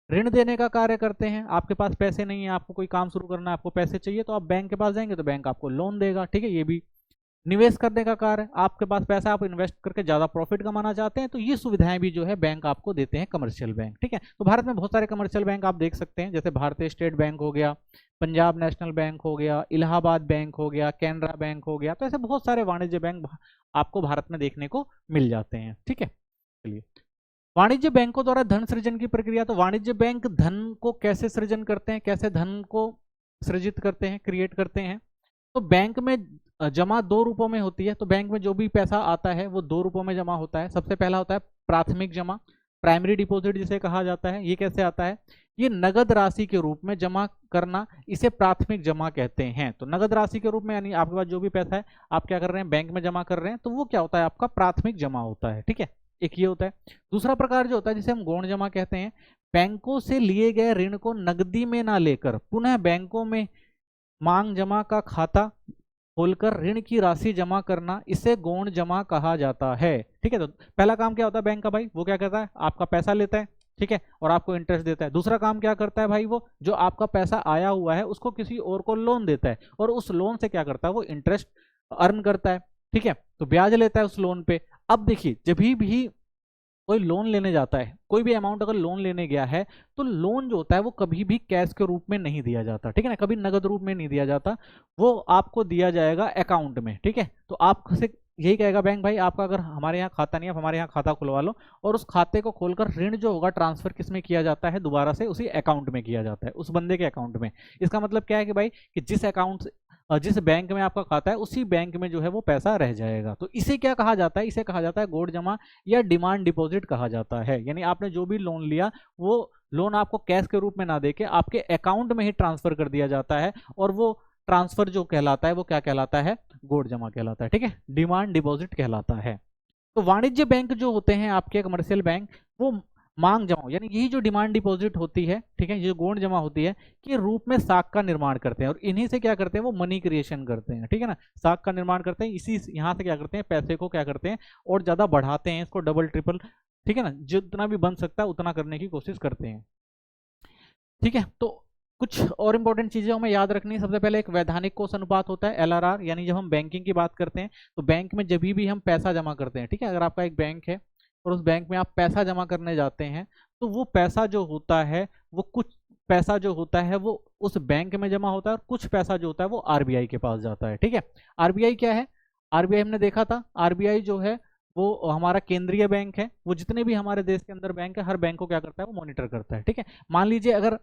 ऋण देने का कार्य करते हैं, आपके पास पैसे नहीं है, आपको कोई काम शुरू करना है, आपको पैसे चाहिए, तो आप बैंक के पास जाएंगे तो बैंक आपको लोन देगा। ठीक है, ये भी निवेश करने का कार्य, आपके पास पैसा, आप इन्वेस्ट करके ज्यादा प्रॉफिट कमाना चाहते हैं, तो ये सुविधाएं भी जो है बैंक आपको देते हैं, कमर्शियल बैंक। ठीक है, तो भारत में बहुत सारे कमर्शियल बैंक आप देख सकते हैं, जैसे भारतीय स्टेट बैंक हो गया, पंजाब नेशनल बैंक हो गया, इलाहाबाद बैंक हो गया, कैनरा बैंक हो गया। तो ऐसे बहुत सारे वाणिज्य बैंक आपको भारत में देखने को मिल जाते हैं। ठीक है, चलिए वाणिज्य बैंकों द्वारा धन सृजन की प्रक्रिया। तो वाणिज्य बैंक धन को कैसे सृजन करते हैं, कैसे धन को सृजित करते हैं, क्रिएट करते हैं। तो बैंक में जमा दो रूपों में होती है। तो बैंक में जो भी पैसा आता है वो दो रूपों में जमा होता है। सबसे पहला होता है प्राथमिक जमा, प्राइमरी डिपॉजिट जिसे कहा जाता है। ये कैसे आता है, ये नगद राशि के रूप में जमा करना, इसे प्राथमिक जमा कहते हैं। तो नगद राशि के रूप में, यानी आपके पास जो भी पैसा है आप क्या कर रहे हैं, बैंक में जमा कर रहे हैं, तो वो क्या होता है, आपका प्राथमिक जमा होता है। ठीक है, एक ये होता है। दूसरा प्रकार जो होता है जिसे हम गौण जमा कहते हैं, बैंकों से लिए गए ऋण को नकदी में ना लेकर पुनः बैंकों में मांग जमा का खाता खोलकर ऋण की राशि जमा करना, इसे गौण जमा कहा जाता है। ठीक है, तो पहला काम क्या होता है बैंक का भाई, वो क्या करता है, आपका पैसा लेता है, ठीक है, और आपको इंटरेस्ट देता है। दूसरा काम क्या करता है भाई, वो जो आपका पैसा आया हुआ है उसको किसी और को लोन देता है, और उस लोन से क्या करता है, वो इंटरेस्ट अर्न करता है। ठीक है, तो ब्याज लेता है उस लोन पे। अब देखिए, जब भी कोई लोन लेने जाता है, कोई भी अमाउंट अगर लोन लेने गया है, तो लोन जो होता है वो कभी भी कैश के रूप में नहीं दिया जाता। ठीक है ना, कभी नगद रूप में नहीं दिया जाता, वो आपको दिया जाएगा अकाउंट में। ठीक है, तो आपसे यही कहेगा बैंक, भाई आपका अगर हमारे यहाँ खाता नहीं है, आप हमारे यहाँ खाता खुलवा लो, और उस खाते को खोलकर ऋण जो होगा ट्रांसफर किस में किया जाता है, दोबारा से उसी अकाउंट में किया जाता है, उस बंदे के अकाउंट में। इसका मतलब क्या है कि भाई कि जिस अकाउंट जिस बैंक में आपका खाता है उसी बैंक में जो है वो पैसा रह जाएगा। तो इसे क्या कहा जाता है, इसे कहा जाता है गौण जमा या डिमांड डिपॉजिट कहा जाता है। यानी आपने जो भी लोन लिया वो लोन आपको कैश के रूप में ना देके आपके अकाउंट में ही ट्रांसफर कर दिया जाता है, और वो ट्रांसफर जो कहलाता है वो क्या कहलाता है, गौण जमा कहलाता है। ठीक है, डिमांड डिपॉजिट कहलाता है। तो वाणिज्य बैंक जो होते हैं आपके कमर्शियल बैंक, वो मांग जमा, यानी यही जो डिमांड डिपॉजिट होती है, ठीक है, ये गौण जमा होती है, के रूप में साख का निर्माण करते हैं, और इन्हीं से क्या करते हैं, वो मनी क्रिएशन करते हैं। ठीक है ना, साख का निर्माण करते हैं, इसी यहाँ से क्या करते हैं, पैसे को क्या करते हैं और ज्यादा बढ़ाते हैं, इसको डबल ट्रिपल, ठीक है ना, जितना भी बन सकता है उतना करने की कोशिश करते हैं। ठीक है, तो कुछ और इंपॉर्टेंट चीजें हमें याद रखनी है। सबसे पहले एक वैधानिक कोष अनुपात होता है, एलआरआर, यानी जब हम बैंकिंग की बात करते हैं तो बैंक में जब भी हम पैसा जमा करते हैं, ठीक है, अगर आपका एक बैंक है और उस बैंक में आप पैसा जमा करने जाते हैं, तो वो पैसा जो होता है, वो कुछ पैसा जो होता है वो उस बैंक में जमा होता है, और कुछ पैसा जो होता है वो आरबीआई के पास जाता है। ठीक है, आरबीआई क्या है, आरबीआई हमने देखा था, आरबीआई जो है वो हमारा केंद्रीय बैंक है, वो जितने भी हमारे देश के अंदर बैंक है हर बैंक को क्या करता है, वो मॉनिटर करता है। ठीक है, मान लीजिए अगर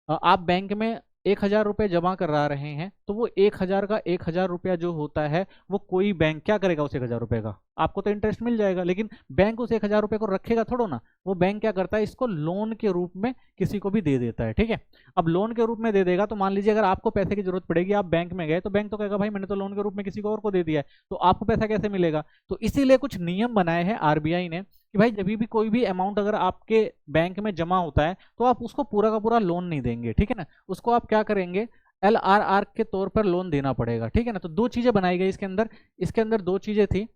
आप बैंक में 1,000 रुपये जमा करा रहे हैं, तो वो 1,000 का 1,000 रुपया जो होता है, वो कोई बैंक क्या करेगा उस 1,000 रुपये का, आपको तो इंटरेस्ट मिल जाएगा, लेकिन बैंक उस 1,000 रुपये को रखेगा थोड़ो ना, वो बैंक क्या करता है, इसको लोन के रूप में किसी को भी दे देता है। ठीक है, अब लोन के रूप में दे देगा, तो मान लीजिए अगर आपको पैसे की जरूरत पड़ेगी, आप बैंक में गए, तो बैंक तो कहेगा भाई मैंने तो लोन के रूप में किसी को और को दे दिया है, तो आपको पैसा कैसे मिलेगा। तो इसीलिए कुछ नियम बनाए हैं आरबीआई ने कि कि भाई जब भी कोई भी अमाउंट अगर आपके बैंक में जमा होता है तो आप उसको पूरा का पूरा लोन नहीं देंगे, ठीक है ना, उसको आप क्या करेंगे, LRR के तौर पर लोन देना पड़ेगा, ठीक है ना। तो दो चीजें बनाई गई इसके अंदर दो चीजें थी,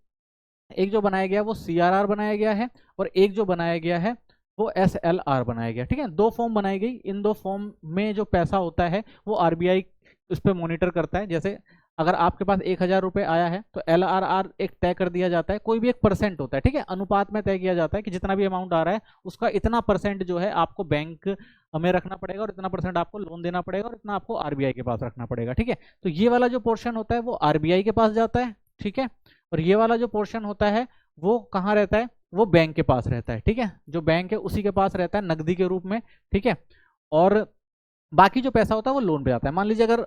एक जो बनाया गया वो CRR बनाया गया है और एक जो बनाया गया है वो SLR बनाया गया, ठीक है। दो फॉर्म बनाई गई, इन दो फॉर्म में जो पैसा होता है वो RBI उस पर मॉनिटर करता है। जैसे अगर आपके पास 1,000 रुपये आया है तो LRR एक तय कर दिया जाता है, कोई भी एक परसेंट होता है, ठीक है, अनुपात में तय किया जाता है कि जितना भी अमाउंट आ रहा है उसका इतना परसेंट जो है आपको बैंक में रखना पड़ेगा और इतना परसेंट आपको लोन देना पड़ेगा और इतना आपको RBI के पास रखना पड़ेगा, ठीक है। तो ये वाला जो पोर्शन होता है वो RBI के पास जाता है, ठीक है, और ये वाला जो पोर्शन होता है वो कहाँ रहता है, वो बैंक के पास रहता है, ठीक है, जो बैंक है उसी के पास रहता है नकदी के रूप में, ठीक है। और बाकी जो पैसा होता है वो लोन पे आता है। मान लीजिए अगर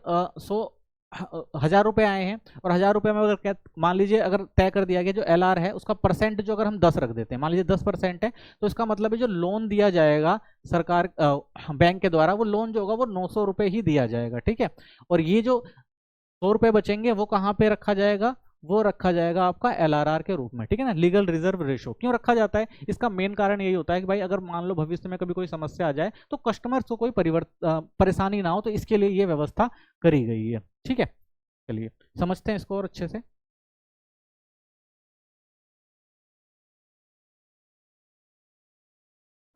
1,000 रुपए आए हैं और 1,000 रुपए में अगर मान लीजिए अगर तय कर दिया गया जो LR है उसका परसेंट जो अगर हम 10 रख देते हैं, मान लीजिए 10% है, तो इसका मतलब है जो लोन दिया जाएगा सरकार बैंक के द्वारा, वो लोन जो होगा वो 900 रुपये ही दिया जाएगा, ठीक है। और ये जो 100 रुपये बचेंगे वो कहाँ पे रखा जाएगा, वो रखा जाएगा आपका LRR के रूप में, ठीक है ना, लीगल रिजर्व रेशो। क्यों रखा जाता है, इसका मेन कारण यही होता है कि भाई अगर मान लो भविष्य में कभी कोई समस्या आ जाए तो कस्टमर्स को कोई परेशानी ना हो, तो इसके लिए ये व्यवस्था करी गई है, ठीक है। चलिए समझते हैं इसको और अच्छे से।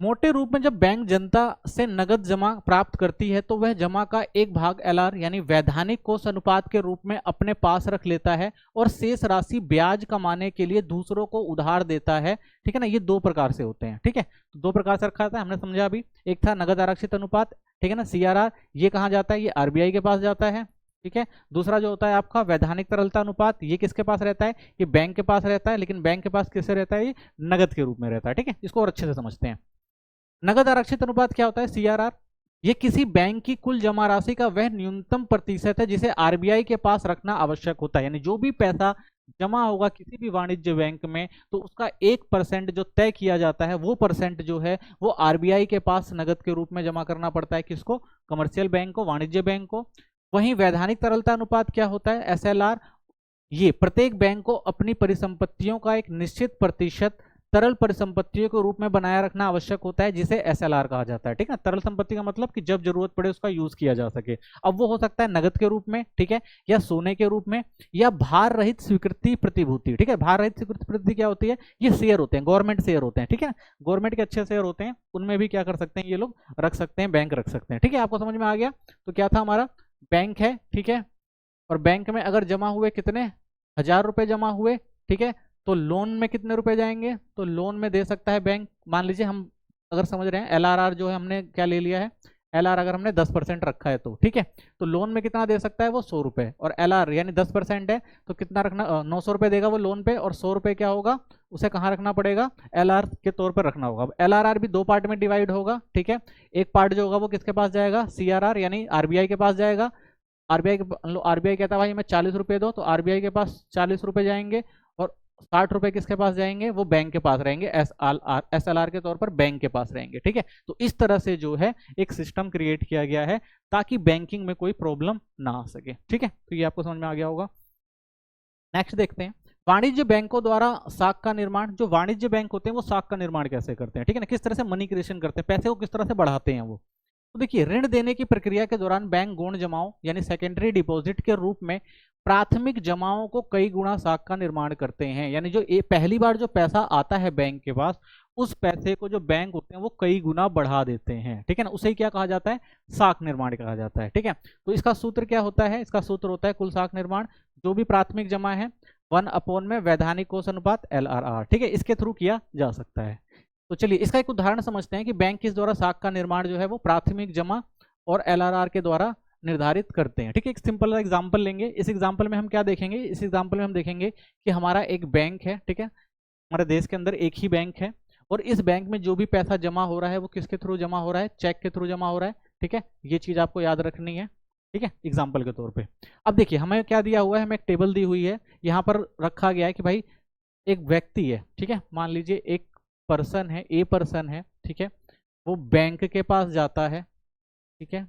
मोटे रूप में जब बैंक जनता से नगद जमा प्राप्त करती है तो वह जमा का एक भाग LR यानी वैधानिक कोष अनुपात के रूप में अपने पास रख लेता है और शेष राशि ब्याज कमाने के लिए दूसरों को उधार देता है, ठीक है ना। ये दो प्रकार से होते हैं, ठीक है, तो दो प्रकार से रखा था हमने समझा अभी। एक था नगद आरक्षित अनुपात, ठीक है ना, CRR, ये कहाँ जाता है, ये RBI के पास जाता है, ठीक है। दूसरा जो होता है आपका वैधानिक तरलता अनुपात, ये किसके पास रहता है, ये बैंक के पास रहता है, लेकिन बैंक के पास किससे रहता है, ये नगद के रूप में रहता है, ठीक है। इसको और अच्छे से समझते हैं। नगद आरक्षित अनुपात क्या होता है, CRR, ये किसी बैंक की कुल जमा राशि का वह न्यूनतम प्रतिशत है जिसे RBI के पास रखना आवश्यक होता है। यानी जो भी पैसा जमा होगा किसी भी वाणिज्य बैंक में तो उसका 1% जो तय किया जाता है वो परसेंट जो है वो RBI के पास नगद के रूप में जमा करना पड़ता है। किसको, कमर्शियल बैंक को, वाणिज्य बैंक को। वहीं वैधानिक तरलता अनुपात क्या होता है, SLR, ये प्रत्येक बैंक को अपनी परिसंपत्तियों का एक निश्चित प्रतिशत तरल परिसंपत्तियों के रूप में बनाए रखना आवश्यक होता है, जिसे SLR कहा जाता है, ठीक है। तरल संपत्ति का मतलब कि जब जरूरत पड़े उसका यूज किया जा सके। अब वो हो सकता है नगद के रूप में, ठीक है, या सोने के रूप में, या भार रहित स्वीकृति प्रतिभूति, ठीक है। भार रहित स्वीकृति प्रतिभूति क्या होती है, ये शेयर होते हैं, गवर्नमेंट शेयर होते हैं, ठीक है, गवर्नमेंट के अच्छे शेयर होते हैं, उनमें भी क्या कर सकते हैं ये लोग रख सकते हैं, बैंक रख सकते हैं, ठीक है। आपको समझ में आ गया। तो क्या था हमारा, बैंक है, ठीक है, और बैंक में अगर जमा हुए कितने 1,000 रुपए जमा हुए, ठीक है, तो लोन में कितने रुपए जाएंगे, तो लोन में दे सकता है बैंक। मान लीजिए हम अगर समझ रहे हैं LRR जो है हमने क्या ले लिया है, LR अगर हमने 10% रखा है तो ठीक है, तो लोन में कितना दे सकता है वो 100 रुपए, और LR यानी 10% है तो कितना रखना, 900 रुपए देगा वो लोन पे, और 100 रुपए क्या होगा उसे कहाँ रखना पड़ेगा, LR के तौर पर रखना होगा। LRR भी दो पार्ट में डिवाइड होगा, ठीक है, एक पार्ट जो होगा वो किसके पास जाएगा, CRR यानी RBI के पास जाएगा। RBI कहता है भाई हमें 40 रुपए दो, तो RBI के पास 40 रुपए जाएंगे, और 60 रुपए किसके पास जाएंगे, वो बैंक के पास रहेंगे, SLR के तौर पर बैंक के पास रहेंगे, ठीक है। तो इस तरह से जो है एक सिस्टम क्रिएट किया गया है ताकि बैंकिंग में कोई प्रॉब्लम ना आ सके, ठीक है। तो ये आपको समझ में आ गया होगा। नेक्स्ट देखते हैं, वाणिज्य बैंकों द्वारा साख का निर्माण। जो वाणिज्य बैंक होते हैं वो साख का निर्माण कैसे करते हैं, ठीक है ना, किस तरह से मनी क्रिएशन करते हैं, पैसे को किस तरह से बढ़ाते हैं वो। तो देखिए, ऋण देने की प्रक्रिया के दौरान बैंक गौण जमाओं यानी सेकेंडरी डिपॉजिट के रूप में प्राथमिक जमाओं को कई गुना साख का निर्माण करते हैं। यानी जो पहली बार जो पैसा आता है बैंक के पास, उस पैसे को जो बैंक होते हैं वो कई गुना बढ़ा देते हैं, ठीक है ना, उसे क्या कहा जाता है, साख निर्माण कहा जाता है, ठीक है। तो इसका सूत्र क्या होता है, इसका सूत्र होता है कुल साख निर्माण, जो भी प्राथमिक जमा है 1 में वैधानिक कोष अनुपात LRR, ठीक है, इसके थ्रू किया जा सकता है। तो चलिए इसका एक उदाहरण समझते हैं कि बैंक किस द्वारा साख का निर्माण जो है वो प्राथमिक जमा और LRR के द्वारा निर्धारित करते हैं, ठीक है। एक सिंपल एग्जांपल लेंगे। इस एग्जांपल में हम क्या देखेंगे, इस एग्जांपल में हम देखेंगे कि हमारा एक बैंक है, ठीक है, हमारे देश के अंदर एक ही बैंक है, और इस बैंक में जो भी पैसा जमा हो रहा है वो किसके थ्रू जमा हो रहा है, चेक के थ्रू जमा हो रहा है, ठीक है। ये चीज आपको याद रखनी है, ठीक है, एग्जाम्पल के तौर पर। अब देखिए हमें क्या दिया हुआ है, हमें एक टेबल दी हुई है, यहाँ पर रखा गया है कि भाई एक व्यक्ति है, ठीक है, मान लीजिए एक पर्सन है, ए पर्सन है, ठीक है, वो बैंक के पास जाता है, ठीक है,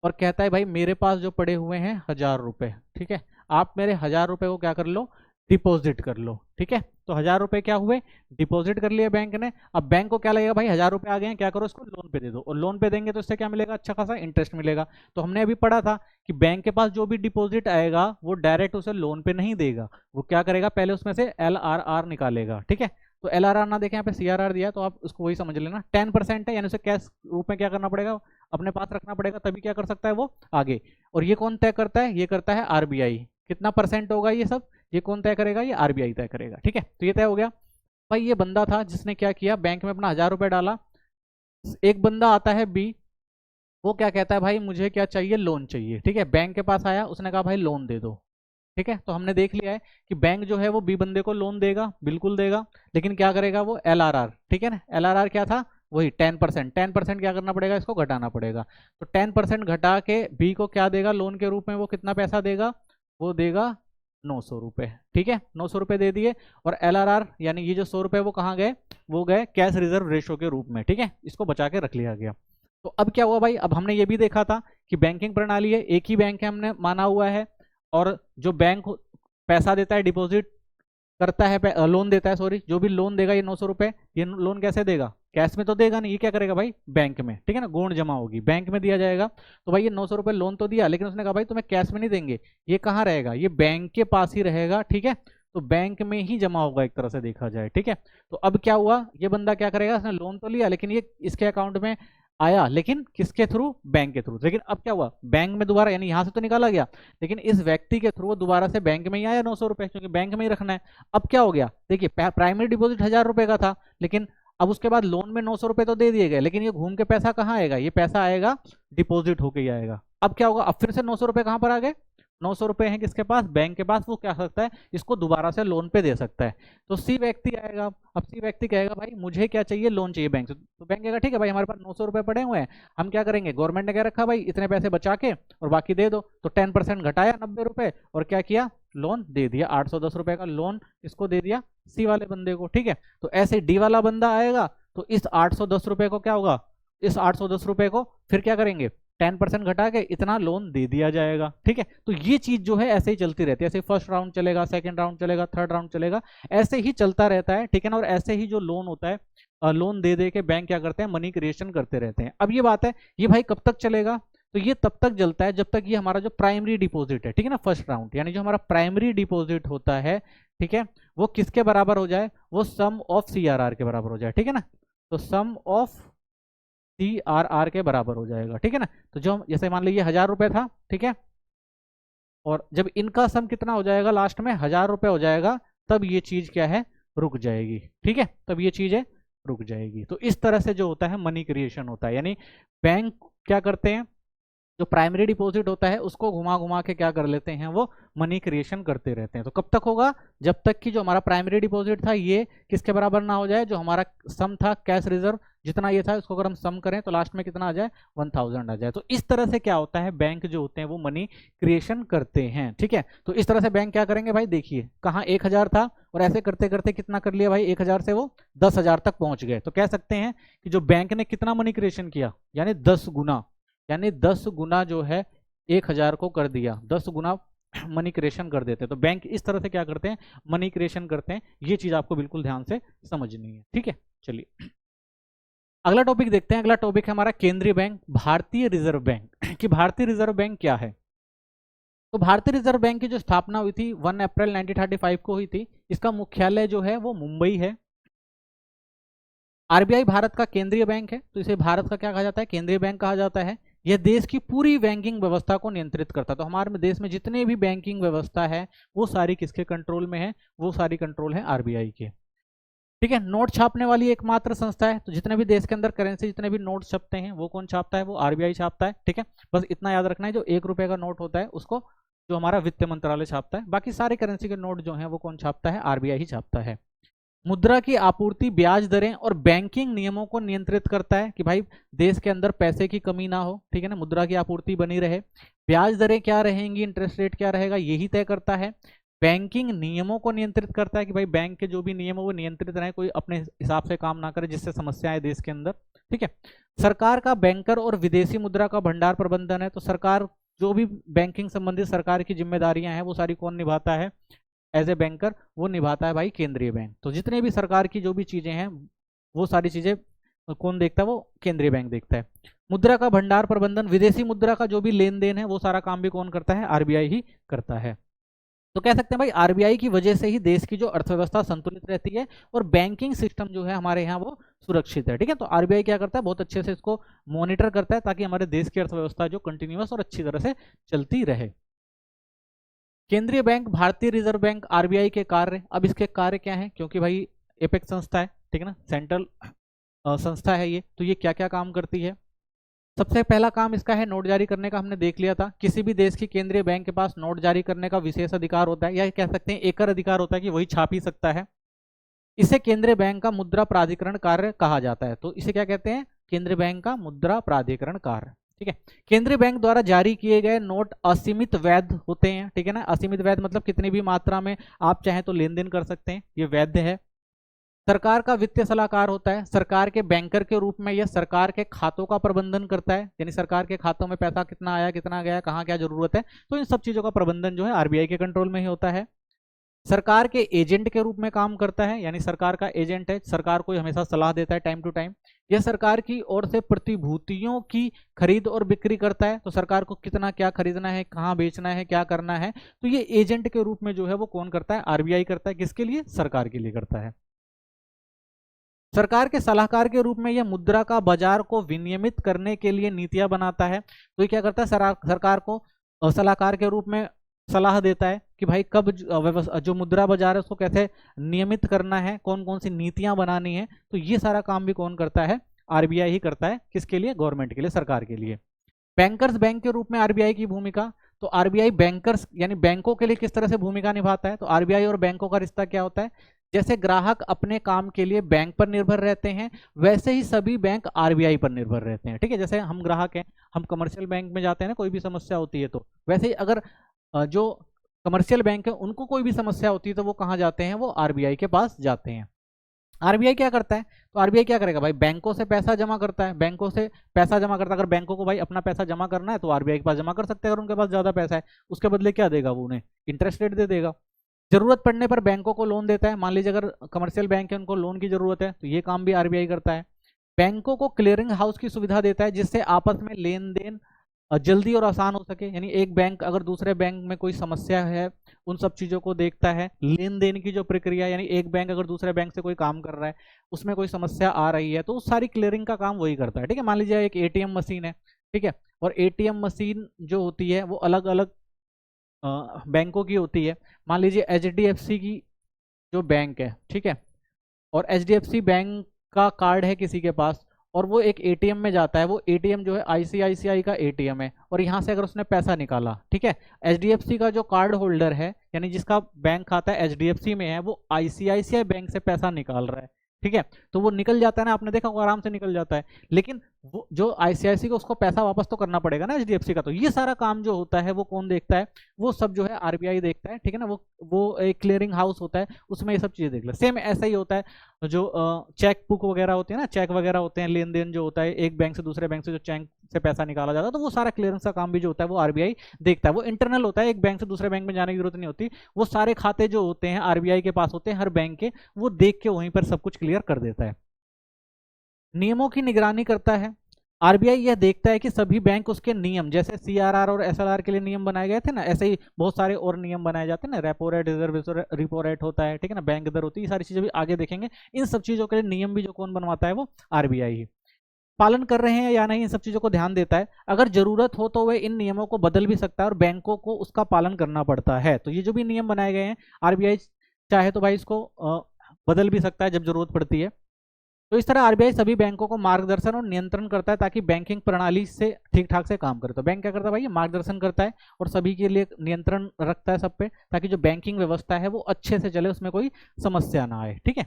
और कहता है भाई मेरे पास जो पड़े हुए हैं 1,000 रुपए, ठीक है, आप मेरे 1,000 रुपए को क्या कर लो, डिपॉजिट कर लो, ठीक है। तो 1000 रुपए क्या हुए, डिपॉजिट कर लिए बैंक ने। अब बैंक को क्या लगेगा भाई, 1000 रुपए आ गए हैं, क्या करो इसको लोन पे दे दो, और लोन पे देंगे तो इससे क्या मिलेगा, अच्छा खासा इंटरेस्ट मिलेगा। तो हमने अभी पढ़ा था कि बैंक के पास जो भी डिपॉजिट आएगा वो डायरेक्ट उसे लोन पे नहीं देगा, वो क्या करेगा, पहले उसमें से LRR निकालेगा। ठीक है, तो LRR ना देखें यहाँ पे CRR दिया, तो आप उसको वही समझ लेना, 10% है, यानी उसे कैश रूप में क्या करना पड़ेगा, अपने पास रखना पड़ेगा, तभी क्या कर सकता है वो आगे। और ये कौन तय करता है, ये करता है RBI। कितना परसेंट होगा ये सब, ये कौन तय करेगा, ये RBI तय करेगा। ठीक है, तो ये तय हो गया। भाई ये बंदा था जिसने क्या किया, बैंक में अपना 1000 रुपए डाला। एक बंदा आता है B, वो क्या कहता है, भाई मुझे क्या चाहिए, लोन चाहिए। ठीक है, बैंक के पास आया, उसने कहा भाई लोन दे दो। ठीक है, तो हमने देख लिया है कि बैंक जो है वो B बंदे को लोन देगा, बिल्कुल देगा, लेकिन क्या करेगा वो, LRR। ठीक है ना, LRR क्या था, वही 10%। 10% क्या करना पड़ेगा, इसको घटाना पड़ेगा। तो 10% घटा के B को क्या देगा लोन के रूप में, वो कितना पैसा देगा, वो देगा 900 रुपये। ठीक है, 900 रुपये दे दिए। और LRR यानी ये जो 100 रुपये वो कहाँ गए, वो गए कैश रिजर्व रेशो के रूप में। ठीक है, इसको बचा के रख लिया गया। तो अब क्या हुआ भाई, अब हमने ये भी देखा था कि बैंकिंग प्रणाली है, एक ही बैंक है हमने माना हुआ है, और जो बैंक पैसा देता है, डिपॉजिट करता है, लोन देता है, सॉरी, जो भी लोन देगा ये 900 रुपये, ये लोन कैसे देगा, कैश में तो देगा नहीं, ये क्या करेगा भाई, बैंक में। ठीक है ना, गोल्ड जमा होगी, बैंक में दिया जाएगा। तो भाई ये 900 रुपये लोन तो दिया, लेकिन उसने कहा भाई तुम्हें कैश में नहीं देंगे, ये कहाँ रहेगा, ये बैंक के पास ही रहेगा। ठीक है, तो बैंक में ही जमा होगा एक तरह से देखा जाए। ठीक है, तो अब क्या हुआ, ये बंदा क्या करेगा, इसने लोन तो लिया, लेकिन ये इसके अकाउंट में आया, लेकिन किसके थ्रू, बैंक के थ्रू। लेकिन अब क्या हुआ, बैंक में दोबारा, यानी यहां से तो निकाला गया, लेकिन इस व्यक्ति के थ्रू वो दोबारा से बैंक में ही आया 900 रुपये, क्योंकि बैंक में ही रखना है। अब क्या हो गया, देखिए प्राइमरी डिपॉजिट 1000 रुपये का था, लेकिन अब उसके बाद लोन में 900 रुपये तो दे दिए गए, लेकिन ये घूम के पैसा कहाँ आएगा, ये पैसा आएगा डिपॉजिट होके ही आएगा। अब क्या होगा, अब फिर से 900 रुपये कहाँ पर आ गए, 900 रुपये हैं किसके पास, बैंक के पास, वो क्या सकता है, इसको दोबारा से लोन पे दे सकता है। तो C व्यक्ति आएगा, अब C व्यक्ति कहेगा भाई मुझे क्या चाहिए, लोन चाहिए बैंक से। तो बैंक कहेगा ठीक है भाई, हमारे पास 900 रुपये पड़े हुए हैं, हम क्या करेंगे, गवर्नमेंट ने क्या रखा भाई, इतने पैसे बचा के और बाकी दे दो। तो 10% घटाया 90 रुपये, और क्या किया, लोन दे दिया, 810 रुपये का लोन इसको दे दिया C वाले बंदे को। ठीक है, तो ऐसे D वाला बंदा आएगा, तो इस 810 रुपये को क्या होगा, इस 810 रुपये को फिर क्या करेंगे, 10% घटा के इतना लोन दे दिया जाएगा। ठीक है, तो ये चीज जो है ऐसे ही चलती रहती है, ऐसे फर्स्ट राउंड चलेगा, सेकंड राउंड चलेगा, थर्ड राउंड चलेगा, ऐसे ही चलता रहता है। ठीक है ना, और ऐसे ही जो लोन होता है, लोन दे दे के बैंक क्या करते हैं, मनी क्रिएशन करते रहते हैं। अब ये बात है, ये भाई कब तक चलेगा, तो ये तब तक चलता है जब तक ये हमारा जो प्राइमरी डिपॉजिट है, ठीक है ना, फर्स्ट राउंड, यानी जो हमारा प्राइमरी डिपॉजिट होता है, ठीक है, वो किसके बराबर हो जाए, वो सम ऑफ CRR के बराबर हो जाए। ठीक है ना, तो सम ऑफ CRR के बराबर हो जाएगा। ठीक है ना, तो जो जैसे मान लीजिए 1000 रुपये था, ठीक है, और जब इनका सम कितना हो जाएगा, लास्ट में 1000 रुपये हो जाएगा, तब ये चीज क्या है, रुक जाएगी। ठीक है, तब ये चीज है रुक जाएगी। तो इस तरह से जो होता है मनी क्रिएशन होता है, यानी बैंक क्या करते हैं, जो प्राइमरी डिपॉजिट होता है उसको घुमा घुमा के क्या कर लेते हैं, वो मनी क्रिएशन करते रहते हैं। तो कब तक होगा, जब तक कि जो हमारा प्राइमरी डिपॉजिट था ये किसके बराबर ना हो जाए, जो हमारा सम था कैश रिजर्व जितना ये था, उसको अगर हम सम करें तो लास्ट में कितना आ जाए, 1000 आ जाए। तो इस तरह से क्या होता है, बैंक जो होते हैं वो मनी क्रिएशन करते हैं। ठीक है, तो इस तरह से बैंक क्या करेंगे भाई, देखिए कहाँ 1000 था, और ऐसे करते करते कितना कर लिया भाई, 1000 से वो 10,000 तक पहुंच गए। तो कह सकते हैं कि जो बैंक ने कितना मनी क्रिएशन किया, यानी 10 गुना, यानी 10 गुना जो है 1000 को कर दिया, 10 गुना मनी क्रिएशन कर देते हैं। तो बैंक इस तरह से क्या करते हैं, मनी क्रिएशन करते हैं। ये चीज आपको बिल्कुल ध्यान से समझनी है। ठीक है, चलिए अगला टॉपिक देखते हैं। अगला टॉपिक है हमारा केंद्रीय बैंक, भारतीय रिजर्व बैंक। कि भारतीय रिजर्व बैंक क्या है। तो भारतीय रिजर्व बैंक की जो स्थापना हुई थी 1 अप्रैल 1935 को हुई थी। इसका मुख्यालय जो है वो मुंबई है। RBI भारत का केंद्रीय बैंक है, तो इसे भारत का क्या कहा जाता है, केंद्रीय बैंक कहा जाता है। यह देश की पूरी बैंकिंग व्यवस्था को नियंत्रित करता है। तो हमारे देश में जितने भी बैंकिंग व्यवस्था है वो सारी किसके कंट्रोल में है, वो सारी कंट्रोल है RBI के। ठीक है, नोट छापने वाली एकमात्र संस्था है। तो जितने भी देश के अंदर करेंसी, जितने भी नोट छपते हैं वो कौन छापता है, वो RBI छापता है। ठीक है, बस इतना याद रखना है, जो 1 रुपए का नोट होता है उसको जो हमारा वित्त मंत्रालय छापता है, बाकी सारे करेंसी के नोट जो हैं वो कौन छापता है, RBI ही छापता है। मुद्रा की आपूर्ति, ब्याज दरें और बैंकिंग नियमों को नियंत्रित करता है कि भाई देश के अंदर पैसे की कमी ना हो। ठीक है ना, मुद्रा की आपूर्ति बनी रहे, ब्याज दरें क्या रहेंगी, इंटरेस्ट रेट क्या रहेगा, यही तय करता है। बैंकिंग नियमों को नियंत्रित करता है कि भाई बैंक के जो भी नियम है वो नियंत्रित रहे, कोई अपने हिसाब से काम ना करे जिससे समस्या है देश के अंदर। ठीक है, सरकार का बैंकर और विदेशी मुद्रा का भंडार प्रबंधन है। तो सरकार जो भी बैंकिंग संबंधित सरकार की जिम्मेदारियां हैं वो सारी कौन निभाता है, एज ए बैंकर वो निभाता है भाई केंद्रीय बैंक। तो जितने भी सरकार की जो भी चीजें हैं वो सारी चीजें कौन देखता है, वो केंद्रीय बैंक देखता है। मुद्रा का भंडार प्रबंधन, विदेशी मुद्रा का जो भी लेन देन है वो सारा काम भी कौन करता है, आरबीआई ही करता है। तो कह सकते हैं भाई आरबीआई की वजह से ही देश की जो अर्थव्यवस्था संतुलित रहती है और बैंकिंग सिस्टम जो है हमारे यहाँ वो सुरक्षित है। ठीक है, तो आरबीआई क्या करता है, बहुत अच्छे से इसको मॉनिटर करता है ताकि हमारे देश की अर्थव्यवस्था जो कंटिन्यूअस और अच्छी तरह से चलती रहे। केंद्रीय बैंक, भारतीय रिजर्व बैंक, आरबीआई के कार्य। अब इसके कार्य क्या है, क्योंकि भाई एपेक्स संस्था है, ठीक है ना, सेंट्रल संस्था है ये, तो ये क्या क्या काम करती है। सबसे पहला काम इसका है नोट जारी करने का, हमने देख लिया था। किसी भी देश की केंद्रीय बैंक के पास नोट जारी करने का विशेष अधिकार होता है, या कह सकते हैं एकल अधिकार होता है कि वही छाप ही सकता है। इसे केंद्रीय बैंक का मुद्रा प्राधिकरण कार्य कहा जाता है। तो इसे क्या कहते हैं, केंद्रीय बैंक का मुद्रा प्राधिकरण कार्य। ठीक है, केंद्रीय बैंक द्वारा जारी किए गए नोट असीमित वैध होते हैं। ठीक है ना, असीमित वैध मतलब कितनी भी मात्रा में आप चाहें तो लेन देन कर सकते हैं, ये वैध है। सरकार का वित्तीय सलाहकार होता है, सरकार के बैंकर के रूप में यह सरकार के खातों का प्रबंधन करता है, यानी सरकार के खातों में पैसा कितना आया, कितना गया, कहाँ क्या जरूरत है, तो इन सब चीजों का प्रबंधन जो है आरबीआई के कंट्रोल में ही होता है। सरकार के एजेंट के रूप में काम करता है, यानी सरकार का एजेंट है, सरकार को हमेशा सलाह देता है टाइम टू टाइम। यह सरकार की ओर से प्रतिभूतियों की खरीद और बिक्री करता है, तो सरकार को कितना क्या खरीदना है, कहाँ बेचना है, क्या करना है, तो ये एजेंट के रूप में जो है वो कौन करता है, आरबीआई करता है। किसके लिए, सरकार के लिए करता है। सरकार के सलाहकार के रूप में यह मुद्रा का बाजार को विनियमित करने के लिए नीतियां बनाता है। तो ये क्या करता है, सरकार को सलाहकार के रूप में सलाह देता है कि भाई कब जो मुद्रा बाजार है उसको कैसे नियमित करना है, कौन कौन सी नीतियां बनानी है। तो ये सारा काम भी कौन करता है, आरबीआई ही करता है। किसके लिए, गवर्नमेंट के लिए, सरकार के लिए। बैंकर्स बैंक के रूप में आरबीआई की भूमिका, तो आरबीआई बैंकर्स यानी बैंकों के लिए किस तरह से भूमिका निभाता है। तो आरबीआई और बैंकों का रिश्ता क्या होता है, जैसे ग्राहक अपने काम के लिए बैंक पर निर्भर रहते हैं, वैसे ही सभी बैंक आरबीआई पर निर्भर रहते हैं। ठीक है, जैसे हम ग्राहक हैं, हम कमर्शियल बैंक में जाते हैं ना, कोई भी समस्या होती है तो वैसे ही अगर जो कमर्शियल बैंक है उनको कोई भी समस्या होती है तो वो कहाँ जाते हैं, वो आरबीआई के पास जाते हैं। आरबीआई क्या करता है, तो आरबीआई क्या करेगा भाई, बैंकों से पैसा जमा करता है, बैंकों से पैसा जमा करता है। अगर बैंकों को भाई अपना पैसा जमा करना है तो आरबीआई के पास जमा कर सकते हैं, अगर उनके पास ज्यादा पैसा है, उसके बदले क्या देगा वो, उन्हें इंटरेस्ट रेट दे देगा। जरूरत पड़ने पर बैंकों को लोन देता है, मान लीजिए अगर कमर्शियल बैंक है उनको लोन की जरूरत है तो ये काम भी आरबीआई करता है। बैंकों को क्लियरिंग हाउस की सुविधा देता है, जिससे आपस में लेन देन जल्दी और आसान हो सके, यानी एक बैंक अगर दूसरे बैंक में कोई समस्या है उन सब चीजों को देखता है। लेन देन की जो प्रक्रिया, यानी एक बैंक अगर दूसरे बैंक से कोई काम कर रहा है, उसमें कोई समस्या आ रही है तो उस सारी क्लियरिंग का काम वही करता है। ठीक है, मान लीजिए एक एटीएम मशीन है, ठीक है, और एटीएम मशीन जो होती है वो अलग अलग बैंकों की होती है। मान लीजिए एचडीएफसी की जो बैंक है, ठीक है, और एचडीएफसी बैंक का कार्ड है किसी के पास और वो एक एटीएम में जाता है, वो एटीएम जो है आईसीआईसीआई का एटीएम है, और यहाँ से अगर उसने पैसा निकाला, ठीक है, एचडीएफसी का जो कार्ड होल्डर है यानी जिसका बैंक खाता है एचडीएफसी में है, वो आईसीआईसीआई बैंक से पैसा निकाल रहा है, ठीक है, तो वो निकल जाता है ना, आपने देखा वो आराम से निकल जाता है। लेकिन वो जो आईसीआईसी को उसको पैसा वापस तो करना पड़ेगा ना एचडीएफसी का, तो ये सारा काम जो होता है वो कौन देखता है, वो सब जो है आरबीआई देखता है। ठीक है ना, वो एक क्लियरिंग हाउस होता है, उसमें ये सब चीजें देख ले। सेम ऐसा ही होता है, जो चेक बुक वगैरह होती है ना, चेक वगैरह होते हैं, लेन देन जो होता है एक बैंक से दूसरे बैंक से जो चेक से पैसा निकाला जाता है, तो वो सारा क्लियरेंस का काम भी जो होता है वो आरबीआई देखता है। वो इंटरनल होता है, एक बैंक से दूसरे बैंक में जाने की जरूरत नहीं होती, वो सारे खाते जो होते हैं आरबीआई के पास होते हैं हर बैंक के, वो देख के वहीं पर सब कुछ क्लियर कर देता है। नियमों की निगरानी करता है, आरबीआई यह देखता है कि सभी बैंक उसके नियम, जैसे सीआरआर और एसएलआर के लिए नियम बनाए गए थे ना, ऐसे ही बहुत सारे और नियम बनाए जाते हैं ना, repo rate, reserve repo rate होता है, ठीक है ना, बैंक दर होती है, ये सारी चीजें भी आगे देखेंगे। इन सब चीजों के लिए नियम भी जो कौन बनवाता है, वो आरबीआई ही। पालन कर रहे हैं या नहीं इन सब चीजों को ध्यान देता है, अगर जरूरत हो तो वह इन नियमों को बदल भी सकता है और बैंकों को उसका पालन करना पड़ता है। तो ये जो भी नियम बनाए गए हैं आरबीआई चाहे तो भाई इसको बदल भी सकता है जब जरूरत पड़ती है। तो इस तरह आरबीआई सभी बैंकों को मार्गदर्शन और नियंत्रण करता है ताकि बैंकिंग प्रणाली से ठीक ठाक से काम करे। तो बैंक क्या करता है भाई, मार्गदर्शन करता है और सभी के लिए नियंत्रण रखता है सब पे, ताकि जो बैंकिंग व्यवस्था है वो अच्छे से चले, उसमें कोई समस्या ना आए। ठीक है,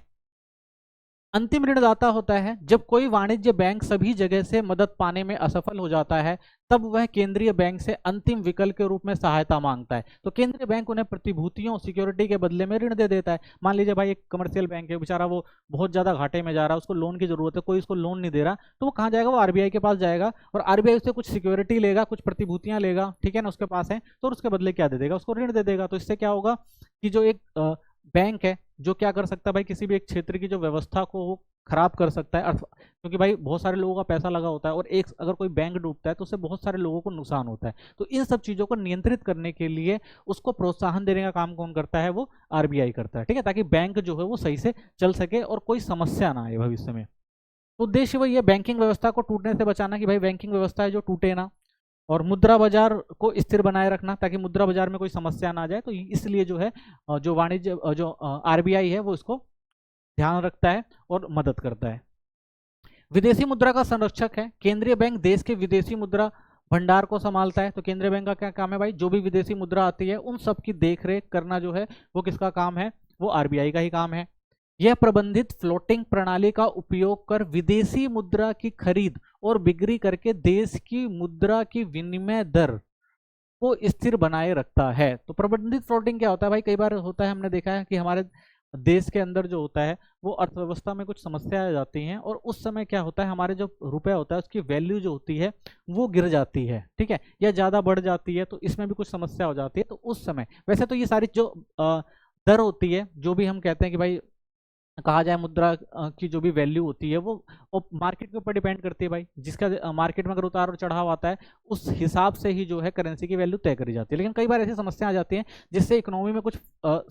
अंतिम ऋणदाता होता है जब कोई वाणिज्य बैंक सभी जगह से मदद पाने में असफल हो जाता है, तब वह केंद्रीय बैंक से अंतिम विकल्प के रूप में सहायता मांगता है। तो केंद्रीय बैंक उन्हें प्रतिभूतियों सिक्योरिटी के बदले में ऋण दे देता है। मान लीजिए भाई एक कमर्शियल बैंक है, बेचारा वो बहुत ज्यादा घाटे में जा रहा है, उसको लोन की जरूरत है, कोई उसको लोन नहीं दे रहा, तो वो कहाँ जाएगा, वो आरबीआई के पास जाएगा और आरबीआई उससे कुछ सिक्योरिटी लेगा, कुछ प्रतिभूतियां लेगा, ठीक है ना, उसके पास है, तो उसके बदले क्या दे देगा, उसको ऋण दे देगा। तो इससे क्या होगा कि जो एक बैंक है जो क्या कर सकता है भाई, किसी भी एक क्षेत्र की जो व्यवस्था को वो खराब कर सकता है, क्योंकि भाई बहुत सारे लोगों का पैसा लगा होता है और एक अगर कोई बैंक डूबता है तो उससे बहुत सारे लोगों को नुकसान होता है। तो इन सब चीजों को नियंत्रित करने के लिए उसको प्रोत्साहन देने का काम कौन करता है, वो आरबीआई करता है, ठीक है, ताकि बैंक जो है वो सही से चल सके और कोई समस्या ना आए भविष्य में। तो उद्देश्य वही है बैंकिंग व्यवस्था को टूटने से बचाना, कि भाई बैंकिंग व्यवस्था है जो टूटे ना, और मुद्रा बाजार को स्थिर बनाए रखना ताकि मुद्रा बाजार में कोई समस्या ना आ जाए। तो इसलिए जो है जो वाणिज्य जो आरबीआई है वो इसको ध्यान रखता है और मदद करता है। विदेशी मुद्रा का संरक्षक है। केंद्रीय बैंक देश के विदेशी मुद्रा भंडार को संभालता है। तो केंद्रीय बैंक का क्या काम है भाई, जो भी विदेशी मुद्रा आती है उन सब की देखरेख करना जो है वो किसका काम है, वो आरबीआई का ही काम है। यह प्रबंधित फ्लोटिंग प्रणाली का उपयोग कर विदेशी मुद्रा की खरीद और बिक्री करके देश की मुद्रा की विनिमय दर को स्थिर बनाए रखता है। तो प्रबंधित फ्लोटिंग क्या होता है भाई, कई बार होता है, हमने देखा है कि हमारे देश के अंदर जो होता है वो अर्थव्यवस्था में कुछ समस्याएं आ जाती हैं और उस समय क्या होता है, हमारे जो रुपया होता है उसकी वैल्यू जो होती है वो गिर जाती है, ठीक है, या ज्यादा बढ़ जाती है, तो इसमें भी कुछ समस्या हो जाती है। तो उस समय वैसे तो ये सारी जो दर होती है, जो भी हम कहते हैं कि भाई कहा जाए मुद्रा की जो भी वैल्यू होती है वो मार्केट के ऊपर डिपेंड करती है भाई, जिसका मार्केट में अगर उतार और चढ़ाव आता है उस हिसाब से ही जो है करेंसी की वैल्यू तय करी जाती है। लेकिन कई बार ऐसी समस्या आ जाती है जिससे इकोनॉमी में कुछ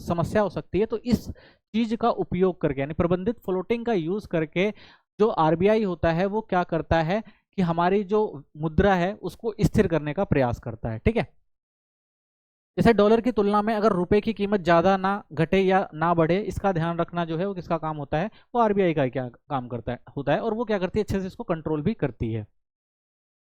समस्या हो सकती है, तो इस चीज का उपयोग करके यानी प्रबंधित फ्लोटिंग का यूज करके जो आरबीआई होता है वो क्या करता है कि हमारी जो मुद्रा है उसको स्थिर करने का प्रयास करता है, ठीक है। जैसे डॉलर की तुलना में अगर रुपए की कीमत ज्यादा ना घटे या ना बढ़े, इसका ध्यान रखना जो है वो किसका काम होता है, वो आरबीआई का क्या काम करता है होता है, और वो क्या करती है, अच्छे से इसको कंट्रोल भी करती है।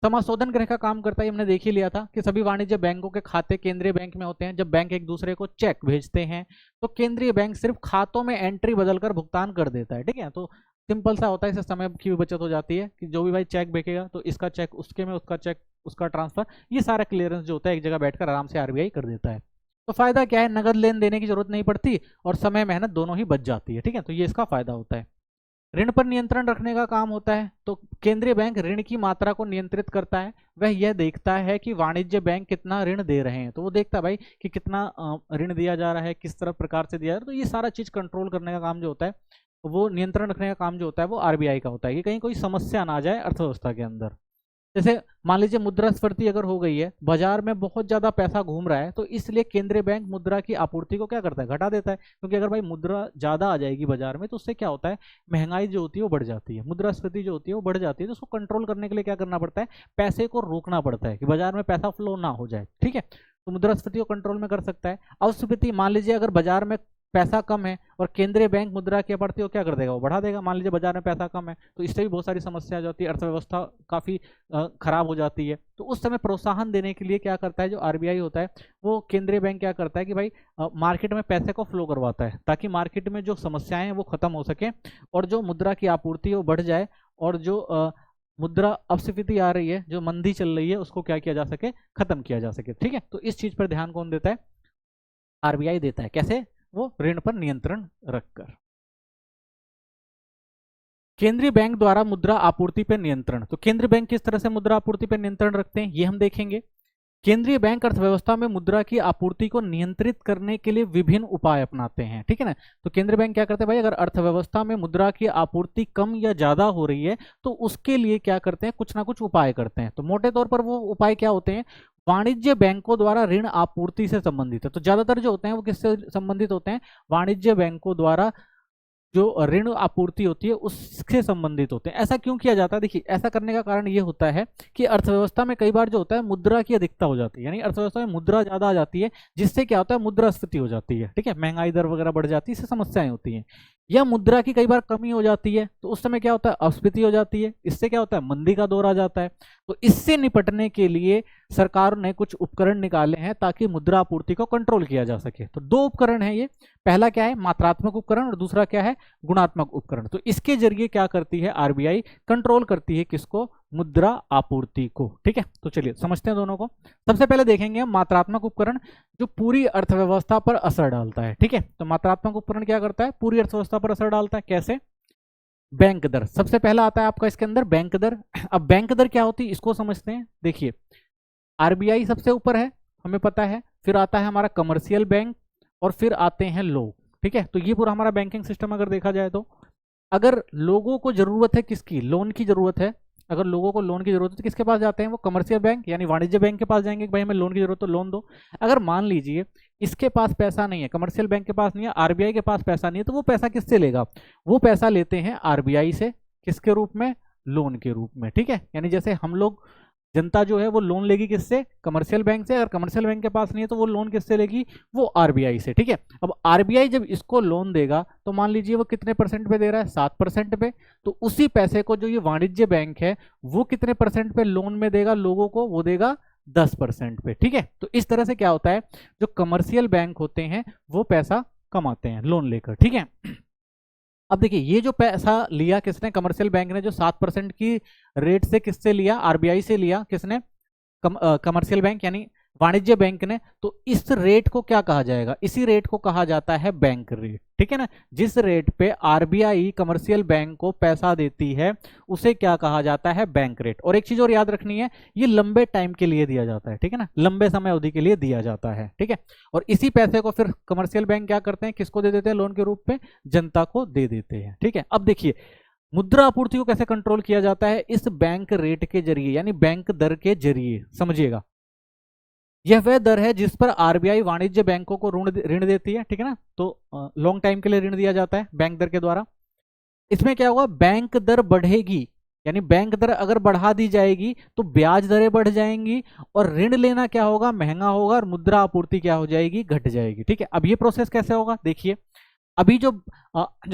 समाशोधन गृह का काम करता है, हमने देख ही लिया था कि सभी वाणिज्य बैंकों के खाते केंद्रीय बैंक में होते हैं। जब बैंक एक दूसरे को चेक भेजते हैं तो केंद्रीय बैंक सिर्फ खातों में एंट्री बदलकर भुगतान कर देता है, ठीक है। तो सिंपल सा होता है, इससे समय की भी बचत हो जाती है कि जो भी भाई चेक भेजेगा तो इसका चेक उसके में, उसका चेक उसका ट्रांसफर, ये सारा क्लियरेंस जो होता है एक जगह बैठकर आराम से आरबीआई कर देता है। तो फायदा क्या है, नगद लेन देने की जरूरत नहीं पड़ती और समय मेहनत दोनों ही बच जाती है, ठीक है। तो ये इसका फायदा होता है। ऋण पर नियंत्रण रखने का काम होता है। तो केंद्रीय बैंक ऋण की मात्रा को नियंत्रित करता है। वह यह देखता है कि वाणिज्य बैंक कितना ऋण दे रहे हैं, तो वो देखता है भाई कि कितना ऋण दिया जा रहा है, किस तरह प्रकार से दिया जा रहा है। तो ये सारा चीज कंट्रोल करने का काम जो होता है, वो नियंत्रण रखने का काम जो होता है वो आरबीआई का होता है कि कहीं कोई समस्या ना आ जाए अर्थव्यवस्था के अंदर। जैसे मान लीजिए मुद्रास्फीति अगर हो गई है, बाजार में बहुत ज्यादा पैसा घूम रहा है, तो इसलिए केंद्रीय बैंक मुद्रा की आपूर्ति को क्या करता है, घटा देता है। क्योंकि अगर भाई मुद्रा ज्यादा आ जाएगी बाजार में तो उससे क्या होता है, महंगाई जो होती है वो बढ़ जाती है, मुद्रास्फीति जो होती है वो बढ़ जाती है। तो उसको कंट्रोल करने के लिए क्या करना पड़ता है, पैसे को रोकना पड़ता है कि बाजार में पैसा फ्लो ना हो जाए, ठीक है। तो मुद्रास्फीति को कंट्रोल में कर सकता है। अवस्फीति, मान लीजिए अगर बाजार में पैसा कम है और केंद्रीय बैंक मुद्रा की आपूर्ति को क्या कर देगा, वो बढ़ा देगा। मान लीजिए बाजार में पैसा कम है तो इससे भी बहुत सारी समस्या आ जाती है, अर्थव्यवस्था काफी खराब हो जाती है। तो उस समय प्रोत्साहन देने के लिए क्या करता है जो आरबीआई होता है, वो केंद्रीय बैंक क्या करता है कि भाई मार्केट में पैसे को फ्लो करवाता है ताकि मार्केट में जो समस्याएं हैं वो खत्म हो सके और जो मुद्रा की आपूर्ति है वो बढ़ जाए, और जो मुद्रा अपस्फीति आ रही है, जो मंदी चल रही है, उसको क्या किया जा सके, खत्म किया जा सके, ठीक है। तो इस चीज पर ध्यान कौन देता है, आरबीआई देता है। कैसे, वो ऋण पर नियंत्रण रखकर। केंद्रीय बैंक द्वारा मुद्रा आपूर्ति पर नियंत्रण। तो केंद्रीय बैंक किस तरह से मुद्रा आपूर्ति पर नियंत्रण रखते हैं ये हम देखेंगे। केंद्रीय बैंक अर्थव्यवस्था में मुद्रा की आपूर्ति को नियंत्रित करने के लिए विभिन्न उपाय अपनाते हैं, ठीक है ना। तो केंद्रीय बैंक क्या करते हैं भाई, अगर अर्थव्यवस्था में मुद्रा की आपूर्ति कम या ज्यादा हो रही है तो उसके लिए क्या करते हैं, कुछ ना कुछ उपाय करते हैं। तो मोटे तौर पर वो उपाय क्या होते हैं, वाणिज्य बैंकों द्वारा ऋण आपूर्ति से संबंधित है। तो ज्यादातर जो होते हैं वो किससे संबंधित होते हैं, वाणिज्य बैंकों द्वारा जो ऋण आपूर्ति होती है उससे संबंधित होते हैं। ऐसा क्यों किया जाता है, देखिए ऐसा करने का कारण ये होता है कि अर्थव्यवस्था में कई बार जो होता है मुद्रा की अधिकता हो जाती है, यानी अर्थव्यवस्था में मुद्रा ज्यादा आ जाती है, जिससे क्या होता है, मुद्रास्फीति हो जाती है, ठीक है, महंगाई दर वगैरह बढ़ जाती है, इससे समस्याएं होती हैं। या मुद्रा की कई बार कमी हो जाती है तो उस समय क्या होता है, अपस्फीति हो जाती है, इससे क्या होता है, मंदी का दौर आ जाता है। तो इससे निपटने के लिए सरकार ने कुछ उपकरण निकाले हैं ताकि मुद्रा आपूर्ति को कंट्रोल किया जा सके। तो दो उपकरण हैं ये, पहला क्या है मात्रात्मक उपकरण और दूसरा क्या है गुणात्मक उपकरण। तो इसके जरिए क्या करती है आरबीआई, कंट्रोल करती है किसको, मुद्रा आपूर्ति को। ठीक है, तो चलिए समझते हैं दोनों को। सबसे पहले देखेंगे हम मात्रात्मक उपकरण जो पूरी अर्थव्यवस्था पर असर डालता है। ठीक है, तो मात्रात्मक उपकरण क्या करता है, पूरी अर्थव्यवस्था पर असर डालता है। कैसे, बैंक दर सबसे पहला आता है आपका इसके अंदर, बैंक दर। अब बैंक दर क्या होती है इसको समझते हैं। देखिए आरबीआई सबसे ऊपर है हमें पता है, फिर आता है हमारा कमर्शियल बैंक और फिर आते हैं लोग। ठीक है, तो ये पूरा हमारा बैंकिंग सिस्टम अगर देखा जाए तो अगर लोगों को जरूरत है किसकी, लोन की जरूरत है, अगर लोगों को लोन की जरूरत है तो किसके पास जाते हैं, वो कमर्शियल बैंक यानी वाणिज्य बैंक के पास जाएंगे कि भाई हमें लोन की जरूरत तो लोन दो। अगर मान लीजिए इसके पास पैसा नहीं है, कमर्शियल बैंक के पास नहीं है, आरबीआई के पास पैसा नहीं है, तो वो पैसा किससे लेगा, वो पैसा लेते हैं आरबीआई से, किसके रूप में, लोन के रूप में। ठीक है, यानी जैसे हम लोग जनता जो है वो लोन लेगी किससे, कमर्शियल बैंक से, अगर कमर्शियल बैंक के पास नहीं है तो वो लोन किससे लेगी, वो आरबीआई से। ठीक है, अब आरबीआई जब इसको लोन देगा तो मान लीजिए वो कितने परसेंट पे दे रहा है, 7% पे, तो उसी पैसे को जो ये वाणिज्य बैंक है वो कितने परसेंट पे लोन में देगा लोगों को, वो देगा 10% पे। ठीक है, तो इस तरह से क्या होता है, जो कमर्शियल बैंक होते हैं वो पैसा कमाते हैं लोन लेकर। ठीक है, अब देखिए ये जो पैसा लिया किसने, कमर्शियल बैंक ने, जो 7% की रेट से किससे लिया, आरबीआई से लिया, किसने, कमर्शियल बैंक यानी वाणिज्य बैंक ने। तो इस रेट को क्या कहा जाएगा, इसी रेट को कहा जाता है बैंक रेट। ठीक है ना, जिस रेट पे आरबीआई कमर्शियल बैंक को पैसा देती है उसे क्या कहा जाता है, बैंक रेट। और एक चीज और याद रखनी है, ये लंबे टाइम के लिए दिया जाता है। ठीक है ना, लंबे समय अवधि के लिए दिया जाता है। ठीक है, और इसी पैसे को फिर कमर्शियल बैंक क्या करते हैं, किसको दे देते हैं, लोन के रूप में जनता को दे देते हैं। ठीक है, अब देखिए मुद्रा आपूर्ति को कैसे कंट्रोल किया जाता है, इस बैंक रेट के जरिए यानी बैंक दर के जरिए। समझिएगा, यह वह दर है जिस पर आरबीआई वाणिज्य बैंकों को ऋण देती है। ठीक है ना, तो लॉन्ग टाइम के लिए ऋण दिया जाता है बैंक दर के द्वारा। इसमें क्या होगा, बैंक दर बढ़ेगी यानी बैंक दर अगर बढ़ा दी जाएगी तो ब्याज दरें बढ़ जाएंगी और ऋण लेना क्या होगा, महंगा होगा और मुद्रा आपूर्ति क्या हो जाएगी, घट जाएगी। ठीक है, अब ये प्रोसेस कैसे होगा, देखिए अभी जो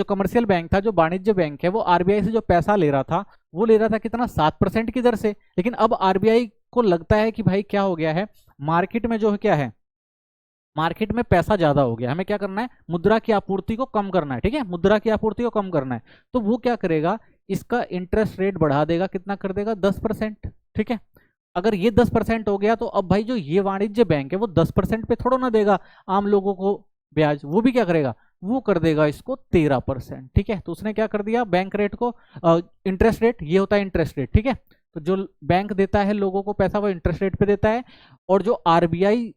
कमर्शियल बैंक था, जो वाणिज्य बैंक है, वो आरबीआई से जो पैसा ले रहा था वो ले रहा था कितना, 7% की दर से। लेकिन अब आरबीआई को लगता है कि भाई क्या हो गया है, मार्केट में जो है क्या है, मार्केट में पैसा ज्यादा हो गया, हमें क्या करना है, मुद्रा की आपूर्ति को कम करना है। ठीक है, मुद्रा की आपूर्ति को कम करना है, तो वो क्या करेगा, इसका इंटरेस्ट रेट बढ़ा देगा, कितना कर देगा, 10%। ठीक है, अगर ये 10% हो गया तो अब भाई जो ये वाणिज्य बैंक है वो 10% पे थोड़ा ना देगा आम लोगों को ब्याज, वो भी क्या करेगा, वो कर देगा इसको 13%। ठीक है, तो उसने क्या कर दिया, बैंक रेट को, इंटरेस्ट रेट, ये होता है इंटरेस्ट रेट। ठीक है, तो जो बैंक देता है लोगों को पैसा वो इंटरेस्ट रेट पे देता है, और जो आरबीआई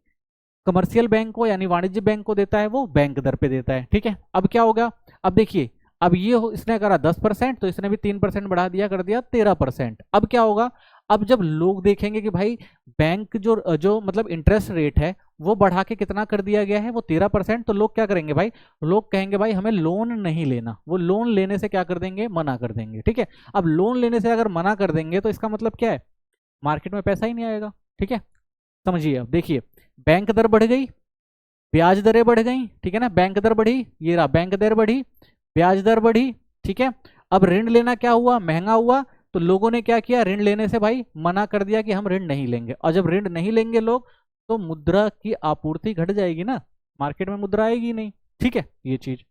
कमर्शियल बैंक को यानी वाणिज्य बैंक को देता है वो बैंक दर पे देता है। ठीक है, अब क्या होगा, अब देखिए अब ये इसने करा 10%, तो इसने भी 3% बढ़ा दिया, कर दिया 13%। अब क्या होगा, अब जब लोग देखेंगे कि भाई बैंक जो मतलब इंटरेस्ट रेट है वो बढ़ा के कितना कर दिया गया है, वो 13%, तो लोग क्या करेंगे भाई, लोग कहेंगे भाई हमें लोन नहीं लेना, वो लोन लेने से क्या कर देंगे, मना कर देंगे। ठीक है, अब लोन लेने से अगर मना कर देंगे तो इसका मतलब क्या है, मार्केट में पैसा ही नहीं आएगा। ठीक है, समझिए, अब देखिए बैंक दर बढ़ गई, ब्याज दरें बढ़ गई। ठीक है ना, बैंक दर बढ़ी, ये रहा बैंक दर बढ़ी, ब्याज दर बढ़ी। ठीक है, अब ऋण लेना क्या हुआ, महंगा हुआ, तो लोगों ने क्या किया, ऋण लेने से भाई मना कर दिया कि हम ऋण नहीं लेंगे, और जब ऋण नहीं लेंगे लोग तो मुद्रा की आपूर्ति घट जाएगी ना, मार्केट में मुद्रा आएगी नहीं। ठीक है, ये चीज,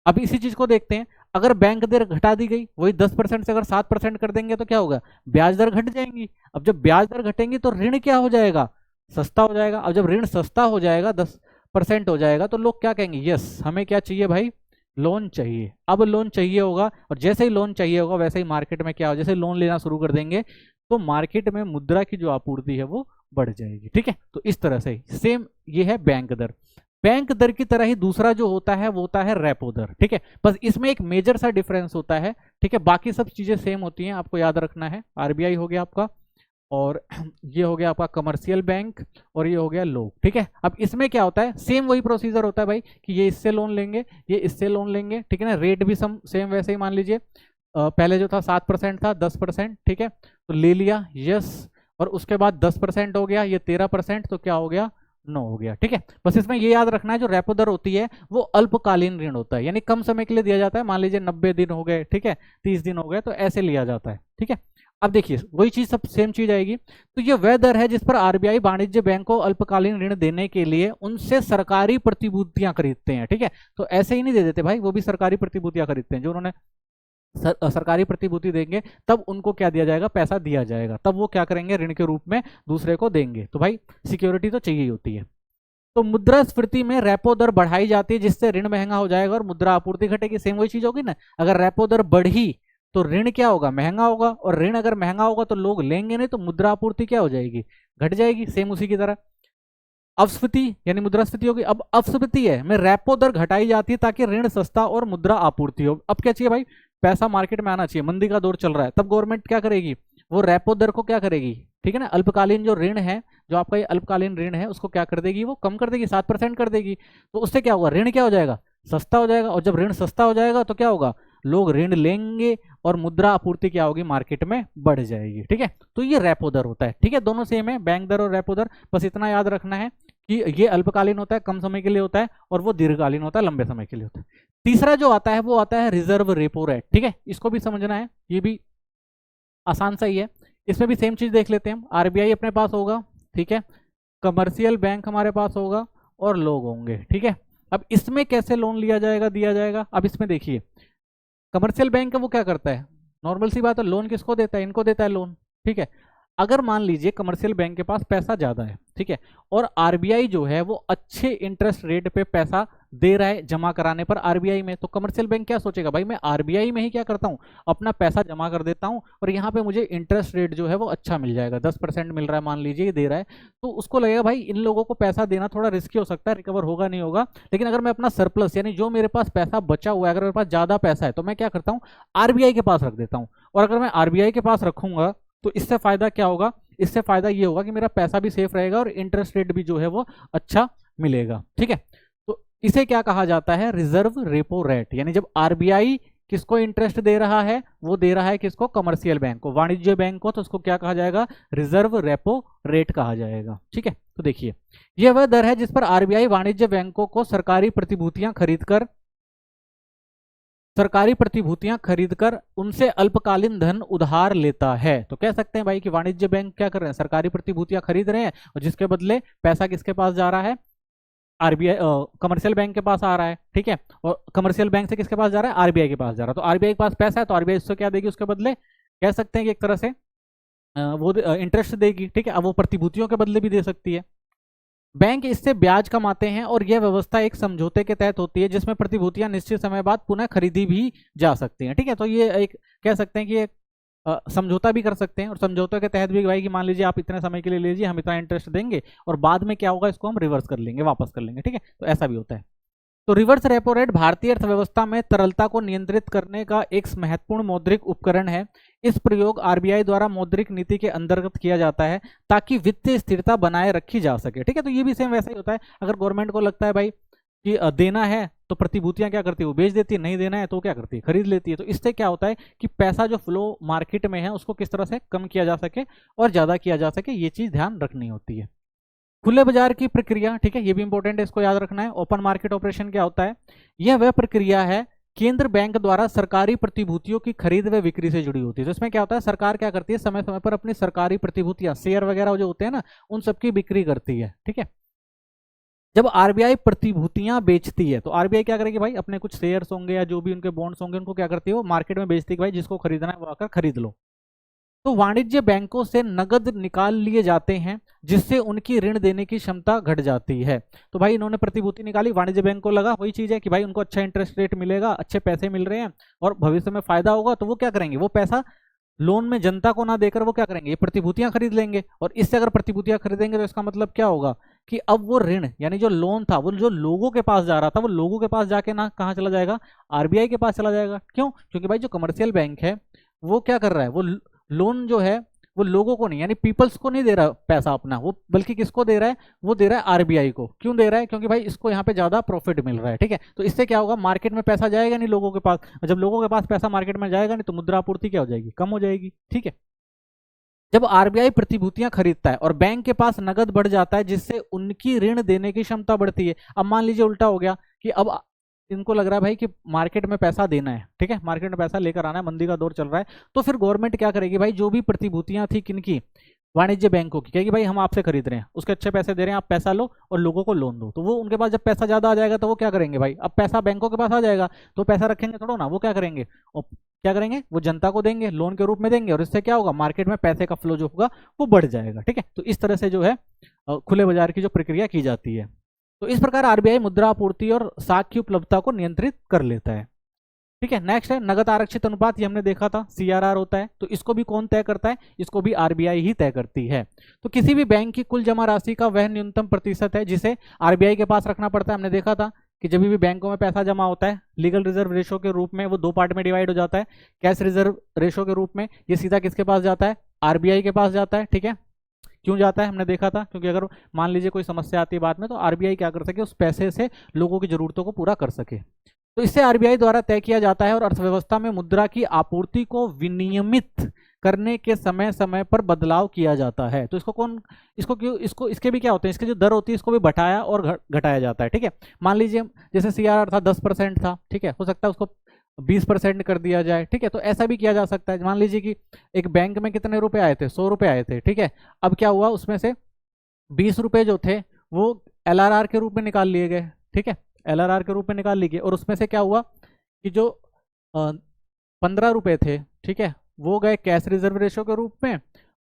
अब इसी चीज को देखते हैं, अगर बैंक दर घटा दी गई, वही 10% से अगर 7% कर देंगे तो क्या होगा, ब्याज दर घट जाएंगी। अब जब ब्याज दर घटेंगी तो ऋण क्या हो जाएगा, सस्ता हो जाएगा। अब जब ऋण सस्ता हो जाएगा, 10% हो जाएगा, तो लोग क्या कहेंगे, यस हमें क्या चाहिए भाई, लोन चाहिए। अब लोन चाहिए होगा, और जैसे ही लोन चाहिए होगा वैसे ही मार्केट में क्या हो, जैसे लोन लेना शुरू कर देंगे तो मार्केट में मुद्रा की जो आपूर्ति है वो बढ़ जाएगी। ठीक है, तो इस तरह से सेम ये है बैंक दर। बैंक दर की तरह ही दूसरा जो होता है वो होता है रेपो दर। ठीक है, बस इसमें एक मेजर सा डिफरेंस होता है। ठीक है, बाकी सब चीजें सेम होती हैं, आपको याद रखना है। आरबीआई हो गया आपका, और ये हो गया आपका कमर्शियल बैंक, और ये हो गया लोग। ठीक है, अब इसमें क्या होता है, सेम वही प्रोसीजर होता है भाई कि ये इससे लोन लेंगे, ये इससे लोन लेंगे। ठीक है ना, रेट भी सेम वैसे ही मान लीजिए, पहले जो था 7% था, 10%। ठीक है, तो ले लिया, यस, और उसके बाद 10% हो गया, ये 13%, तो क्या हो गया, नो हो गया। ठीक है, बस इसमें ये याद रखना है जो रेपो दर होती है वो अल्पकालीन ऋण होता है, यानी कम समय के लिए दिया जाता है। मान लीजिए 90 दिन हो गए, ठीक है, 30 दिन हो गए, तो ऐसे लिया जाता है। ठीक है, अब देखिए वही चीज, सब सेम चीज आएगी। तो ये वह दर है जिस पर आरबीआई वाणिज्य बैंक को अल्पकालीन ऋण देने के लिए उनसे सरकारी प्रतिभूतियां खरीदते हैं। ठीक है, तो ऐसे ही नहीं दे देते भाई, वो भी सरकारी प्रतिभूतियां खरीदते हैं। जो उन्होंने सरकारी प्रतिभूति देंगे तब उनको क्या दिया जाएगा, पैसा दिया जाएगा, तब वो क्या करेंगे, ऋण के रूप में दूसरे को देंगे। तो भाई सिक्योरिटी तो चाहिए होती है। तो मुद्रास्फीति में रेपो दर बढ़ाई जाती है जिससे ऋण महंगा हो जाएगा और मुद्रा आपूर्ति घटेगी। सेम वही चीज होगी ना, अगर रेपो दर बढ़ी तो ऋण क्या होगा, महंगा होगा, और ऋण अगर महंगा होगा तो लोग लेंगे नहीं, तो मुद्रा आपूर्ति क्या हो जाएगी, घट जाएगी। सेम उसी की तरह अपस्फीति यानी मुद्रास्फीति होगी। अब अपस्फीति है में रेपो दर घटाई जाती है ताकि ऋण सस्ता और मुद्रा आपूर्ति हो। अब क्या चाहिए भाई, पैसा मार्केट में आना चाहिए, मंदी का दौर चल रहा है, तब गवर्नमेंट क्या करेगी, वो रेपो दर को क्या करेगी, ठीक है ना, अल्पकालीन जो ऋण है, जो आपका ये अल्पकालीन ऋण है उसको क्या कर देगी, वो कम कर देगी, 7% कर देगी। तो उससे क्या होगा, ऋण क्या हो जाएगा, सस्ता हो जाएगा, और जब ऋण सस्ता हो जाएगा तो क्या होगा, लोग ऋण लेंगे और मुद्रा आपूर्ति क्या होगी, मार्केट में बढ़ जाएगी। ठीक है, तो ये रेपो दर होता है। ठीक है, दोनों सेम है, बैंक दर और रेपो दर। बस इतना याद रखना है कि ये अल्पकालीन होता है, कम समय के लिए होता है, और वो दीर्घकालीन होता है, लंबे समय के लिए होता है। तीसरा जो आता है वो आता है रिजर्व रेपो रेट। ठीक है, इसको भी समझना है, ये भी आसान सा ही है। इसमें भी सेम चीज देख लेते हैं। आरबीआई अपने पास होगा, ठीक है, कमर्शियल बैंक हमारे पास होगा, और लोग होंगे। ठीक है, अब इसमें कैसे लोन लिया जाएगा, दिया जाएगा। अब इसमें देखिए, कमर्शियल बैंक है वो क्या करता है, नॉर्मल सी बात है, लोन किसको देता है, इनको देता है लोन। ठीक है, अगर मान लीजिए कमर्शियल बैंक के पास पैसा ज्यादा है, ठीक है, और आरबीआई जो है वो अच्छे इंटरेस्ट रेट पे पैसा दे रहा है जमा कराने पर आरबीआई में, तो कमर्शियल बैंक क्या सोचेगा, भाई मैं आरबीआई में ही क्या करता हूँ, अपना पैसा जमा कर देता हूँ, और यहाँ पे मुझे इंटरेस्ट रेट जो है वो अच्छा मिल जाएगा, 10% मिल रहा है मान लीजिए, ये दे रहा है, तो उसको लगेगा भाई इन लोगों को पैसा देना थोड़ा रिस्की हो सकता है, रिकवर होगा नहीं होगा, लेकिन अगर मैं अपना सरप्लस यानी जो मेरे पास पैसा बचा हुआ है, अगर मेरे पास ज्यादा पैसा है, तो मैं क्या करता हूँ, आरबीआई के पास रख देता हूँ। और अगर मैं आरबीआई के पास रखूंगा तो इससे फायदा क्या होगा, इससे फायदा ये होगा कि मेरा पैसा भी सेफ रहेगा और इंटरेस्ट रेट भी जो है वो अच्छा मिलेगा। ठीक है, तो इसे क्या कहा जाता है, रिजर्व रेपो रेट। यानी जब आरबीआई किसको इंटरेस्ट दे रहा है, वो दे रहा है किसको, कमर्शियल बैंक को, वाणिज्य बैंक को, तो उसको क्या कहा जाएगा, रिजर्व रेपो रेट कहा जाएगा। ठीक है, तो देखिए यह वह दर है जिस पर आरबीआई वाणिज्य बैंकों को सरकारी प्रतिभूतियां खरीदकर उनसे अल्पकालीन धन उधार लेता है। तो कह सकते हैं भाई कि वाणिज्य बैंक क्या कर रहे हैं, सरकारी प्रतिभूतियां खरीद रहे हैं, और जिसके बदले पैसा किसके पास जा रहा है, आरबीआई कमर्शियल बैंक के पास आ रहा है। ठीक है, और कमर्शियल बैंक से किसके पास जा रहा है, आरबीआई के पास जा रहा है। तो आरबीआई के पास पैसा है तो आरबीआई उससे क्या देगी, उसके बदले कह सकते हैं कि एक तरह से वो इंटरेस्ट देगी। ठीक है, अब वो प्रतिभूतियों के बदले भी दे सकती है। बैंक इससे ब्याज कमाते हैं, और यह व्यवस्था एक समझौते के तहत होती है जिसमें प्रतिभूतियां निश्चित समय बाद पुनः खरीदी भी जा सकती हैं। ठीक है, तो ये एक कह सकते हैं कि एक समझौता भी कर सकते हैं, और समझौते के तहत भी भाई कि मान लीजिए आप इतने समय के लिए लीजिए, हम इतना इंटरेस्ट देंगे, और बाद में क्या होगा, इसको हम रिवर्स कर लेंगे, वापस कर लेंगे। ठीक है, तो ऐसा भी होता है। तो रिवर्स रेपो रेट भारतीय अर्थव्यवस्था में तरलता को नियंत्रित करने का एक महत्वपूर्ण मौद्रिक उपकरण है। इस प्रयोग आरबीआई द्वारा मौद्रिक नीति के अंतर्गत किया जाता है ताकि वित्तीय स्थिरता बनाए रखी जा सके। ठीक है, तो ये भी सेम वैसा ही होता है। अगर गवर्नमेंट को लगता है भाई कि देना है तो प्रतिभूतियां क्या करती है, वो बेच देती है, नहीं देना है तो क्या करती है, खरीद लेती है। तो इससे क्या होता है कि पैसा जो फ्लो मार्केट में है उसको किस तरह से कम किया जा सके और ज्यादा किया जा सके, ये चीज ध्यान रखनी होती है। खुले बाजार की प्रक्रिया, ठीक है, ये भी इंपॉर्टेंट है, इसको याद रखना है। ओपन मार्केट ऑपरेशन क्या होता है, यह वह प्रक्रिया है केंद्र बैंक द्वारा सरकारी प्रतिभूतियों की खरीद व बिक्री से जुड़ी होती है। तो इसमें क्या होता है, सरकार क्या करती है, समय समय पर अपनी सरकारी प्रतिभूतियां, शेयर वगैरह जो होते हैं ना, उन सबकी बिक्री करती है। ठीक है, जब आरबीआई प्रतिभूतियां बेचती है तो आरबीआई क्या करेगी भाई, अपने कुछ शेयर्स होंगे या जो भी उनके बॉन्ड्स होंगे उनको क्या करती है, वो मार्केट में बेचती है कि भाई जिसको खरीदना है वो आकर खरीद लो। तो वाणिज्य बैंकों से नगद निकाल लिए जाते हैं जिससे उनकी ऋण देने की क्षमता घट जाती है। तो भाई इन्होंने प्रतिभूति निकाली, वाणिज्य बैंक को लगा वही चीज है कि भाई उनको अच्छा इंटरेस्ट रेट मिलेगा, अच्छे पैसे मिल रहे हैं और भविष्य में फायदा होगा, तो वो क्या करेंगे, वो पैसा लोन में जनता को ना देकर वो क्या करेंगे, ये प्रतिभूतियां खरीद लेंगे। और इससे अगर प्रतिभूतियां खरीदेंगे तो इसका मतलब क्या होगा कि अब वो ऋण यानी जो लोन था वो जो लोगों के पास जा रहा था वो लोगों के पास जाके ना कहाँ चला जाएगा, आरबीआई के पास चला जाएगा। क्यों, क्योंकि भाई जो कमर्शियल बैंक है वो क्या कर रहा है, वो लोन जो है वो लोगों को नहीं यानी पीपल्स को नहीं दे रहा पैसा अपना, वो बल्कि किसको दे रहा है, वो दे रहा है आरबीआई को। क्यों दे रहा है, क्योंकि भाई इसको यहाँ पे ज्यादा प्रॉफिट मिल रहा है। ठीक है, तो इससे क्या होगा, मार्केट में पैसा जाएगा नहीं लोगों के पास, और जब लोगों के पास पैसा मार्केट में जाएगा नहीं तो मुद्रा आपूर्ति क्या हो जाएगी, कम हो जाएगी। ठीक है, जब आरबीआई प्रतिभूतियां खरीदता है और बैंक के पास नगद बढ़ जाता है जिससे उनकी ऋण देने की क्षमता बढ़ती है। अब मान लीजिए उल्टा हो गया कि अब इनको लग रहा है भाई कि मार्केट में पैसा देना है, ठीक है, मार्केट में पैसा लेकर आना है, मंदी का दौर चल रहा है, तो फिर गवर्नमेंट क्या करेगी भाई, जो भी प्रतिभूतियां थी किनकी, वाणिज्य बैंकों की, कहेगी भाई हम आपसे खरीद रहे हैं, उसके अच्छे पैसे दे रहे हैं, आप पैसा लो और लोगों को लोन दो। तो वो उनके पास जब पैसा ज्यादा आ जाएगा तो वो क्या करेंगे भाई, अब पैसा बैंकों के पास आ जाएगा तो पैसा रखेंगे थोड़ा ना, वो क्या करेंगे, और क्या करेंगे, वो जनता को देंगे, लोन के रूप में देंगे, और इससे क्या होगा, मार्केट में पैसे का फ्लो जो होगा वो बढ़ जाएगा। ठीक है, तो इस तरह से जो है खुले बाजार की जो प्रक्रिया की जाती है। तो इस प्रकार आरबीआई मुद्रा आपूर्ति और साख की उपलब्धता को नियंत्रित कर लेता है। ठीक है, नेक्स्ट है नगद आरक्षित अनुपात, ये हमने देखा था सीआरआर होता है, तो इसको भी कौन तय करता है, इसको भी आरबीआई ही तय करती है। तो किसी भी बैंक की कुल जमा राशि का वह न्यूनतम प्रतिशत है जिसे आरबीआई के पास रखना पड़ता है। हमने देखा था कि जब भी बैंकों में पैसा जमा होता है लीगल रिजर्व रेशो के रूप में वो दो पार्ट में डिवाइड हो जाता है, कैश रिजर्व रेशो के रूप में ये सीधा किसके पास जाता है, आरबीआई के पास जाता है। ठीक है, क्यों जाता है हमने देखा था, क्योंकि अगर मान लीजिए कोई समस्या आती है बाद में तो आरबीआई क्या कर सके, उस पैसे से लोगों की जरूरतों को पूरा कर सके। तो इससे आरबीआई द्वारा तय किया जाता है और अर्थव्यवस्था में मुद्रा की आपूर्ति को विनियमित करने के समय समय पर बदलाव किया जाता है। तो इसको कौन, इसको क्यों, इसको इसके भी क्या होते हैं, इसके जो दर होती है इसको भी बढ़ाया और घटाया जाता है। ठीक है, मान लीजिए जैसे सीआरआर था 10% था, ठीक है, हो सकता है उसको 20% कर दिया जाए। ठीक है, तो ऐसा भी किया जा सकता है। मान लीजिए कि एक बैंक में कितने रुपए आए थे, 100 रुपए आए थे, ठीक है, अब क्या हुआ, उसमें से 20 रुपए जो थे वो एलआरआर के रूप में निकाल लिए गए। ठीक है, एलआरआर के रूप में निकाल लिए गए, और उसमें से क्या हुआ कि जो 15 रुपए थे, ठीक है, वो गए कैश रिजर्व रेशो के रूप में,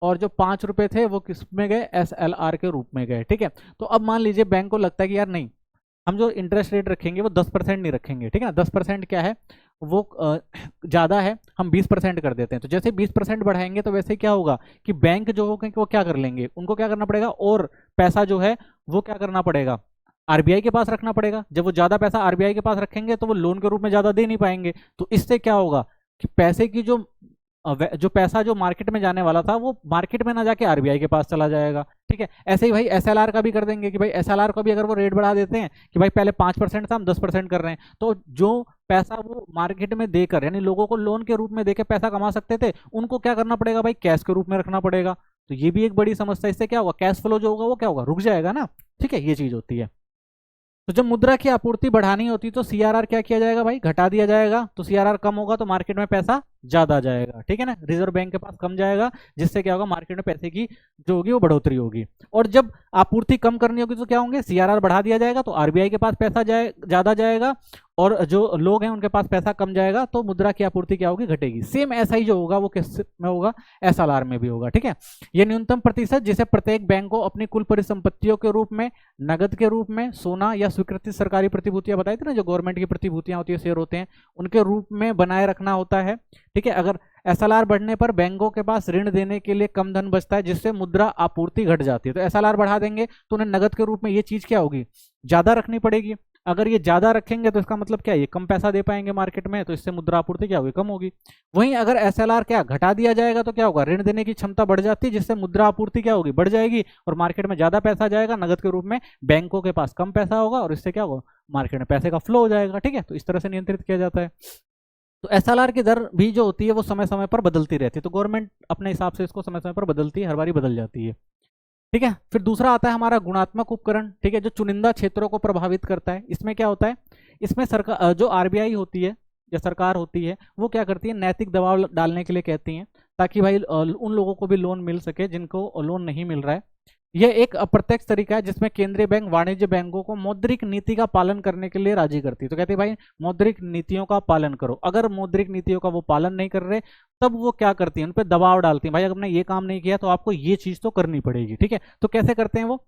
और जो 5 रुपए थे वो किस में गए, एसएलआर के रूप में गए। ठीक है, तो अब मान लीजिए बैंक को लगता है कि यार नहीं, हम जो इंटरेस्ट रेट रखेंगे वो 10% नहीं रखेंगे, ठीक है ना, 10% क्या है वो ज़्यादा है, हम 20% कर देते हैं। तो जैसे 20% बढ़ाएंगे तो वैसे क्या होगा कि बैंक जो होंगे वो क्या कर लेंगे, उनको क्या करना पड़ेगा, और पैसा जो है वो क्या करना पड़ेगा, आरबीआई के पास रखना पड़ेगा। जब वो ज़्यादा पैसा आरबीआई के पास रखेंगे तो वो लोन के रूप में ज़्यादा दे नहीं पाएंगे, तो इससे क्या होगा कि पैसे की जो पैसा जो मार्केट में जाने वाला था वो मार्केट में ना जाके आरबीआई के पास चला जाएगा। ठीक है, ऐसे ही भाई एसएलआर का भी कर देंगे कि भाई एसएलआर को भी अगर वो रेट बढ़ा देते हैं कि भाई पहले 5% था हम 10% कर रहे हैं, तो जो पैसा वो मार्केट में देकर यानी लोगों को लोन के रूप में देकर पैसा कमा सकते थे उनको क्या करना पड़ेगा भाई, कैश के रूप में रखना पड़ेगा। तो ये भी एक बड़ी समस्या, इससे क्या होगा, कैश फ्लो जो होगा वो क्या होगा, रुक जाएगा ना। ठीक है, ये चीज होती है। तो जब मुद्रा की आपूर्ति बढ़ानी होती तो सीआरआर क्या किया जाएगा भाई, घटा दिया जाएगा। तो सीआरआर कम होगा तो मार्केट में पैसा ज्यादा जाएगा, ठीक है ना, रिजर्व बैंक के पास कम जाएगा, जिससे क्या होगा, मार्केट में पैसे की जो होगी वो बढ़ोतरी होगी। और जब आपूर्ति कम करनी होगी तो क्या होंगे, सीआरआर बढ़ा दिया जाएगा तो आरबीआई के पास पैसा ज्यादा जाएगा, और जो लोग हैं उनके पास पैसा कम जाएगा, तो मुद्रा की आपूर्ति क्या होगी, घटेगी। सेम ऐसा ही जो होगा वो किस में होगा, एसएलआर में भी होगा। ठीक है, ये न्यूनतम प्रतिशत जिसे प्रत्येक बैंक को अपनी कुल परिसंपत्तियों के रूप में, नगद के रूप में, सोना या स्वीकृत सरकारी प्रतिभूतियां बताई थी ना, जो गवर्नमेंट की प्रतिभूतियां होती है, शेयर होते हैं, उनके रूप में बनाए रखना होता है। ठीक है, अगर एसएलआर बढ़ने पर बैंकों के पास ऋण देने के लिए कम धन बचता है जिससे मुद्रा आपूर्ति घट जाती है। तो एसएलआर बढ़ा देंगे तो उन्हें नगद के रूप में ये चीज क्या होगी, ज्यादा रखनी पड़ेगी। अगर ये ज्यादा रखेंगे तो इसका मतलब क्या है, ये कम पैसा दे पाएंगे मार्केट में, तो इससे मुद्रा आपूर्ति क्या होगी, कम होगी। वहीं अगर एसएलआर क्या घटा दिया जाएगा तो क्या होगा, ऋण देने की क्षमता बढ़ जाती है, जिससे मुद्रा आपूर्ति क्या होगी, बढ़ जाएगी, और मार्केट में ज्यादा पैसा जाएगा नगद के रूप में, बैंकों के पास कम पैसा होगा, और इससे क्या होगा, मार्केट में पैसे का फ्लो हो जाएगा। ठीक है, तो इस तरह से नियंत्रित किया जाता है। तो एसएलआर की दर भी जो होती है वो समय समय पर बदलती रहती है, तो गवर्नमेंट अपने हिसाब से इसको समय समय पर बदलती है, हर बारी बदल जाती है। ठीक है, फिर दूसरा आता है हमारा गुणात्मक उपकरण। ठीक है, जो चुनिंदा क्षेत्रों को प्रभावित करता है। इसमें क्या होता है, इसमें सरकार जो आरबीआई होती है या सरकार होती है वो क्या करती है, नैतिक दबाव डालने के लिए कहती है, ताकि भाई उन लोगों को भी लोन मिल सके जिनको लोन नहीं मिल रहा है। यह एक अप्रत्यक्ष तरीका है जिसमें केंद्रीय बैंक वाणिज्य बैंकों को मौद्रिक नीति का पालन करने के लिए राजी करती है। तो कहती है भाई मौद्रिक नीतियों का पालन करो। अगर मौद्रिक नीतियों का वो पालन नहीं कर रहे तब वो क्या करती है, उन पर दबाव डालती है, भाई अगर आपने ये काम नहीं किया तो आपको ये चीज तो करनी पड़ेगी। ठीक है, तो कैसे करते हैं वो,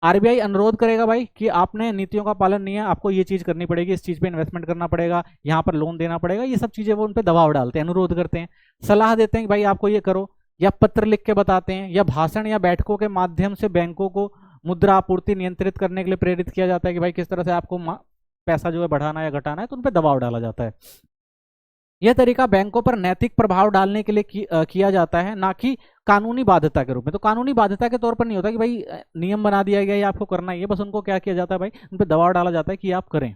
आरबीआई अनुरोध करेगा भाई कि आपने नीतियों का पालन नहीं है, आपको ये चीज करनी पड़ेगी, इस चीज पे इन्वेस्टमेंट करना पड़ेगा, यहाँ पर लोन देना पड़ेगा, ये सब चीजें वो उन पर दबाव डालते हैं, अनुरोध करते हैं, सलाह देते हैं कि भाई आपको ये करो, या पत्र लिख के बताते हैं, या भाषण या बैठकों के माध्यम से बैंकों को मुद्रा आपूर्ति नियंत्रित करने के लिए प्रेरित किया जाता है कि भाई किस तरह से आपको पैसा जो है बढ़ाना या घटाना है, तो उन पर दबाव डाला जाता है। यह तरीका बैंकों पर नैतिक प्रभाव डालने के लिए किया जाता है, ना कि कानूनी बाध्यता के रूप में। तो कानूनी बाध्यता के तौर पर नहीं होता कि भाई नियम बना दिया गया या आपको करना ही है, बस उनको क्या किया जाता है भाई, उन पर दबाव डाला जाता है कि आप करें।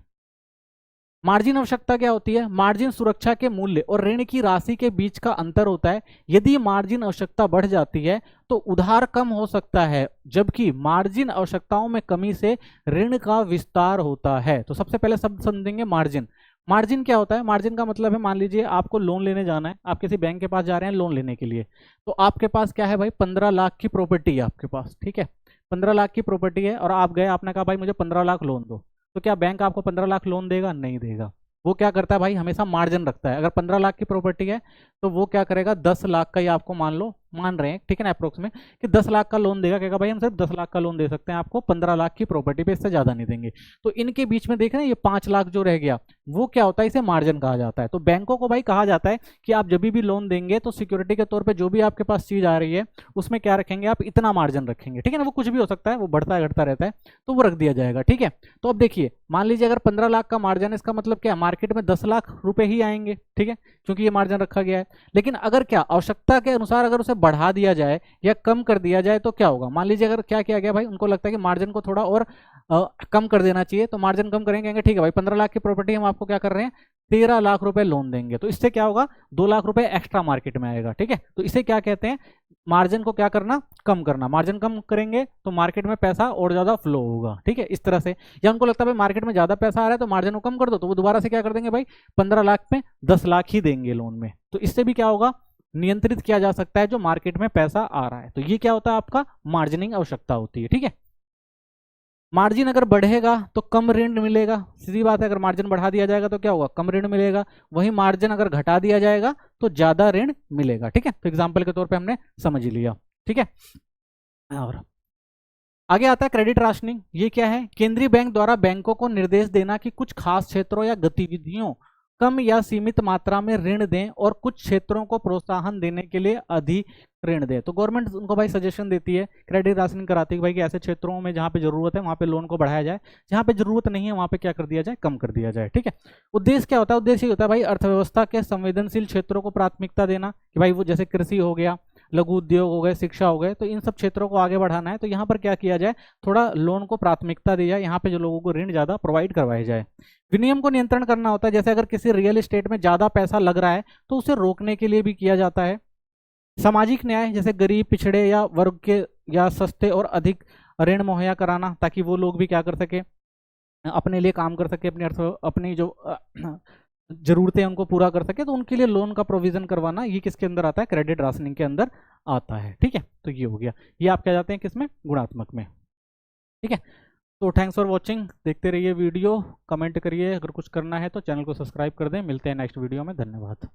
मार्जिन आवश्यकता क्या होती है? मार्जिन सुरक्षा के मूल्य और ऋण की राशि के बीच का अंतर होता है। यदि मार्जिन आवश्यकता बढ़ जाती है तो उधार कम हो सकता है, जबकि मार्जिन आवश्यकताओं में कमी से ऋण का विस्तार होता है। तो सबसे पहले शब्द समझेंगे मार्जिन। मार्जिन क्या होता है? मार्जिन का मतलब है, मान लीजिए आपको लोन लेने जाना है, आप किसी बैंक के पास जा रहे हैं लोन लेने के लिए, तो आपके पास क्या है भाई, 15 लाख की प्रॉपर्टी है आपके पास, ठीक है, 15 लाख की प्रॉपर्टी है और आप गए, आपने कहा भाई मुझे 15 लाख लोन दो, तो क्या बैंक आपको 15 लाख लोन देगा? नहीं देगा। वो क्या करता है भाई, हमेशा मार्जिन रखता है। अगर 15 लाख की प्रॉपर्टी है तो वो क्या करेगा, 10 लाख का ही आपको मान लो, मान रहे हैं ठीक है ना, अप्रोक्स में कि 10 लाख का लोन देगा, कहेगा भाई हम सिर्फ 10 लाख का लोन दे सकते हैं आपको, 15 लाख की प्रॉपर्टी पे, इससे ज्यादा नहीं देंगे। तो इनके बीच में देख रहे हैं ये 5 लाख जो रह गया, वो क्या होता है, इसे मार्जिन कहा जाता है। तो बैंकों को भाई कहा जाता है कि आप जब भी लोन देंगे तो सिक्योरिटी के तौर पर जो भी आपके पास चीज आ रही है उसमें क्या रखेंगे, आप इतना मार्जिन रखेंगे, ठीक है ना, वो कुछ भी हो सकता है, वो बढ़ता घटता रहता है, तो वो रख दिया जाएगा, ठीक है। तो अब देखिए, मान लीजिए अगर 15 लाख का मार्जिन है, इसका मतलब क्या, मार्केट में 10 लाख रुपए ही आएंगे, ठीक है, क्योंकि ये मार्जिन रखा गया है। लेकिन अगर क्या आवश्यकता के अनुसार अगर उसे बढ़ा दिया जाए या कम कर दिया जाए तो क्या होगा, मान लीजिए अगर क्या किया गया भाई, उनको लगता है कि मार्जिन को थोड़ा और कम कर देना चाहिए, तो मार्जिन कम करेंगे, कहेंगे ठीक है भाई 15 लाख की प्रॉपर्टी हम आपको क्या कर रहे हैं, 13 लाख रुपए लोन देंगे, तो इससे क्या होगा, 2 लाख रुपए एक्स्ट्रा मार्केट में आएगा, ठीक है। तो इसे क्या कहते हैं, मार्जिन को क्या करना, कम करना। मार्जिन कम करेंगे तो मार्केट में पैसा और ज्यादा फ्लो होगा, ठीक है, इस तरह से। या उनको लगता है भाई मार्केट में ज्यादा पैसा आ रहा है तो मार्जिन को कम कर दो, तो वो दोबारा से क्या कर देंगे भाई, 15 लाख पे 10 लाख ही देंगे लोन में। तो इससे भी क्या होगा, नियंत्रित किया जा सकता है जो मार्केट में पैसा आ रहा है। तो ये क्या होता है, आपका मार्जिनिंग आवश्यकता होती है, ठीक है। मार्जिन अगर बढ़ेगा तो कम ऋण मिलेगा, सीधी बात है, अगर मार्जिन बढ़ा दिया जाएगा तो क्या होगा, कम ऋण मिलेगा। वहीं मार्जिन अगर घटा दिया जाएगा तो ज्यादा ऋण मिलेगा, ठीक है। तो एग्जाम्पल के तौर पे हमने समझ लिया, ठीक है। और आगे आता है क्रेडिट राशनिंग। ये क्या है, केंद्रीय बैंक द्वारा बैंकों को निर्देश देना कि कुछ खास क्षेत्रों या गतिविधियों कम या सीमित मात्रा में ऋण दें और कुछ क्षेत्रों को प्रोत्साहन देने के लिए अधिक ऋण दें। तो गवर्नमेंट उनको भाई सजेशन देती है, क्रेडिट राशनिंग कराती है भाई कि ऐसे क्षेत्रों में जहां पे जरूरत है वहां पे लोन को बढ़ाया जाए, जहां पे जरूरत नहीं है वहां पे क्या कर दिया जाए, कम कर दिया जाए, ठीक है। उद्देश्य क्या होता है, उद्देश्य ये होता है भाई अर्थव्यवस्था के संवेदनशील क्षेत्रों को प्राथमिकता देना, कि भाई वो जैसे कृषि हो गया, लघु उद्योग हो गए, शिक्षा हो गए, तो इन सब क्षेत्रों को आगे बढ़ाना है। तो यहाँ पर क्या किया जाए, थोड़ा लोन को प्राथमिकता दी जाए, यहाँ पे जो लोगों को ऋण ज्यादा प्रोवाइड करवाई जाए। विनियम को नियंत्रण करना होता है, जैसे अगर किसी रियल एस्टेट में ज्यादा पैसा लग रहा है तो उसे रोकने के लिए भी किया जाता है। सामाजिक न्याय, जैसे गरीब, पिछड़े या वर्ग के या सस्ते और अधिक ऋण मुहैया कराना, ताकि वो लोग भी क्या कर सके, अपने लिए काम कर सके, अपनी जो जरूरतें उनको पूरा कर सके, तो उनके लिए लोन का प्रोविजन करवाना, ये किसके अंदर आता है, क्रेडिट राशनिंग के अंदर आता है, ठीक है। तो ये हो गया, ये आप क्या जाते हैं किसमें, गुणात्मक में, ठीक है। तो थैंक्स फॉर वॉचिंग, देखते रहिए वीडियो, कमेंट करिए, अगर कुछ करना है तो चैनल को सब्सक्राइब कर दें। मिलते हैं नेक्स्ट वीडियो में, धन्यवाद।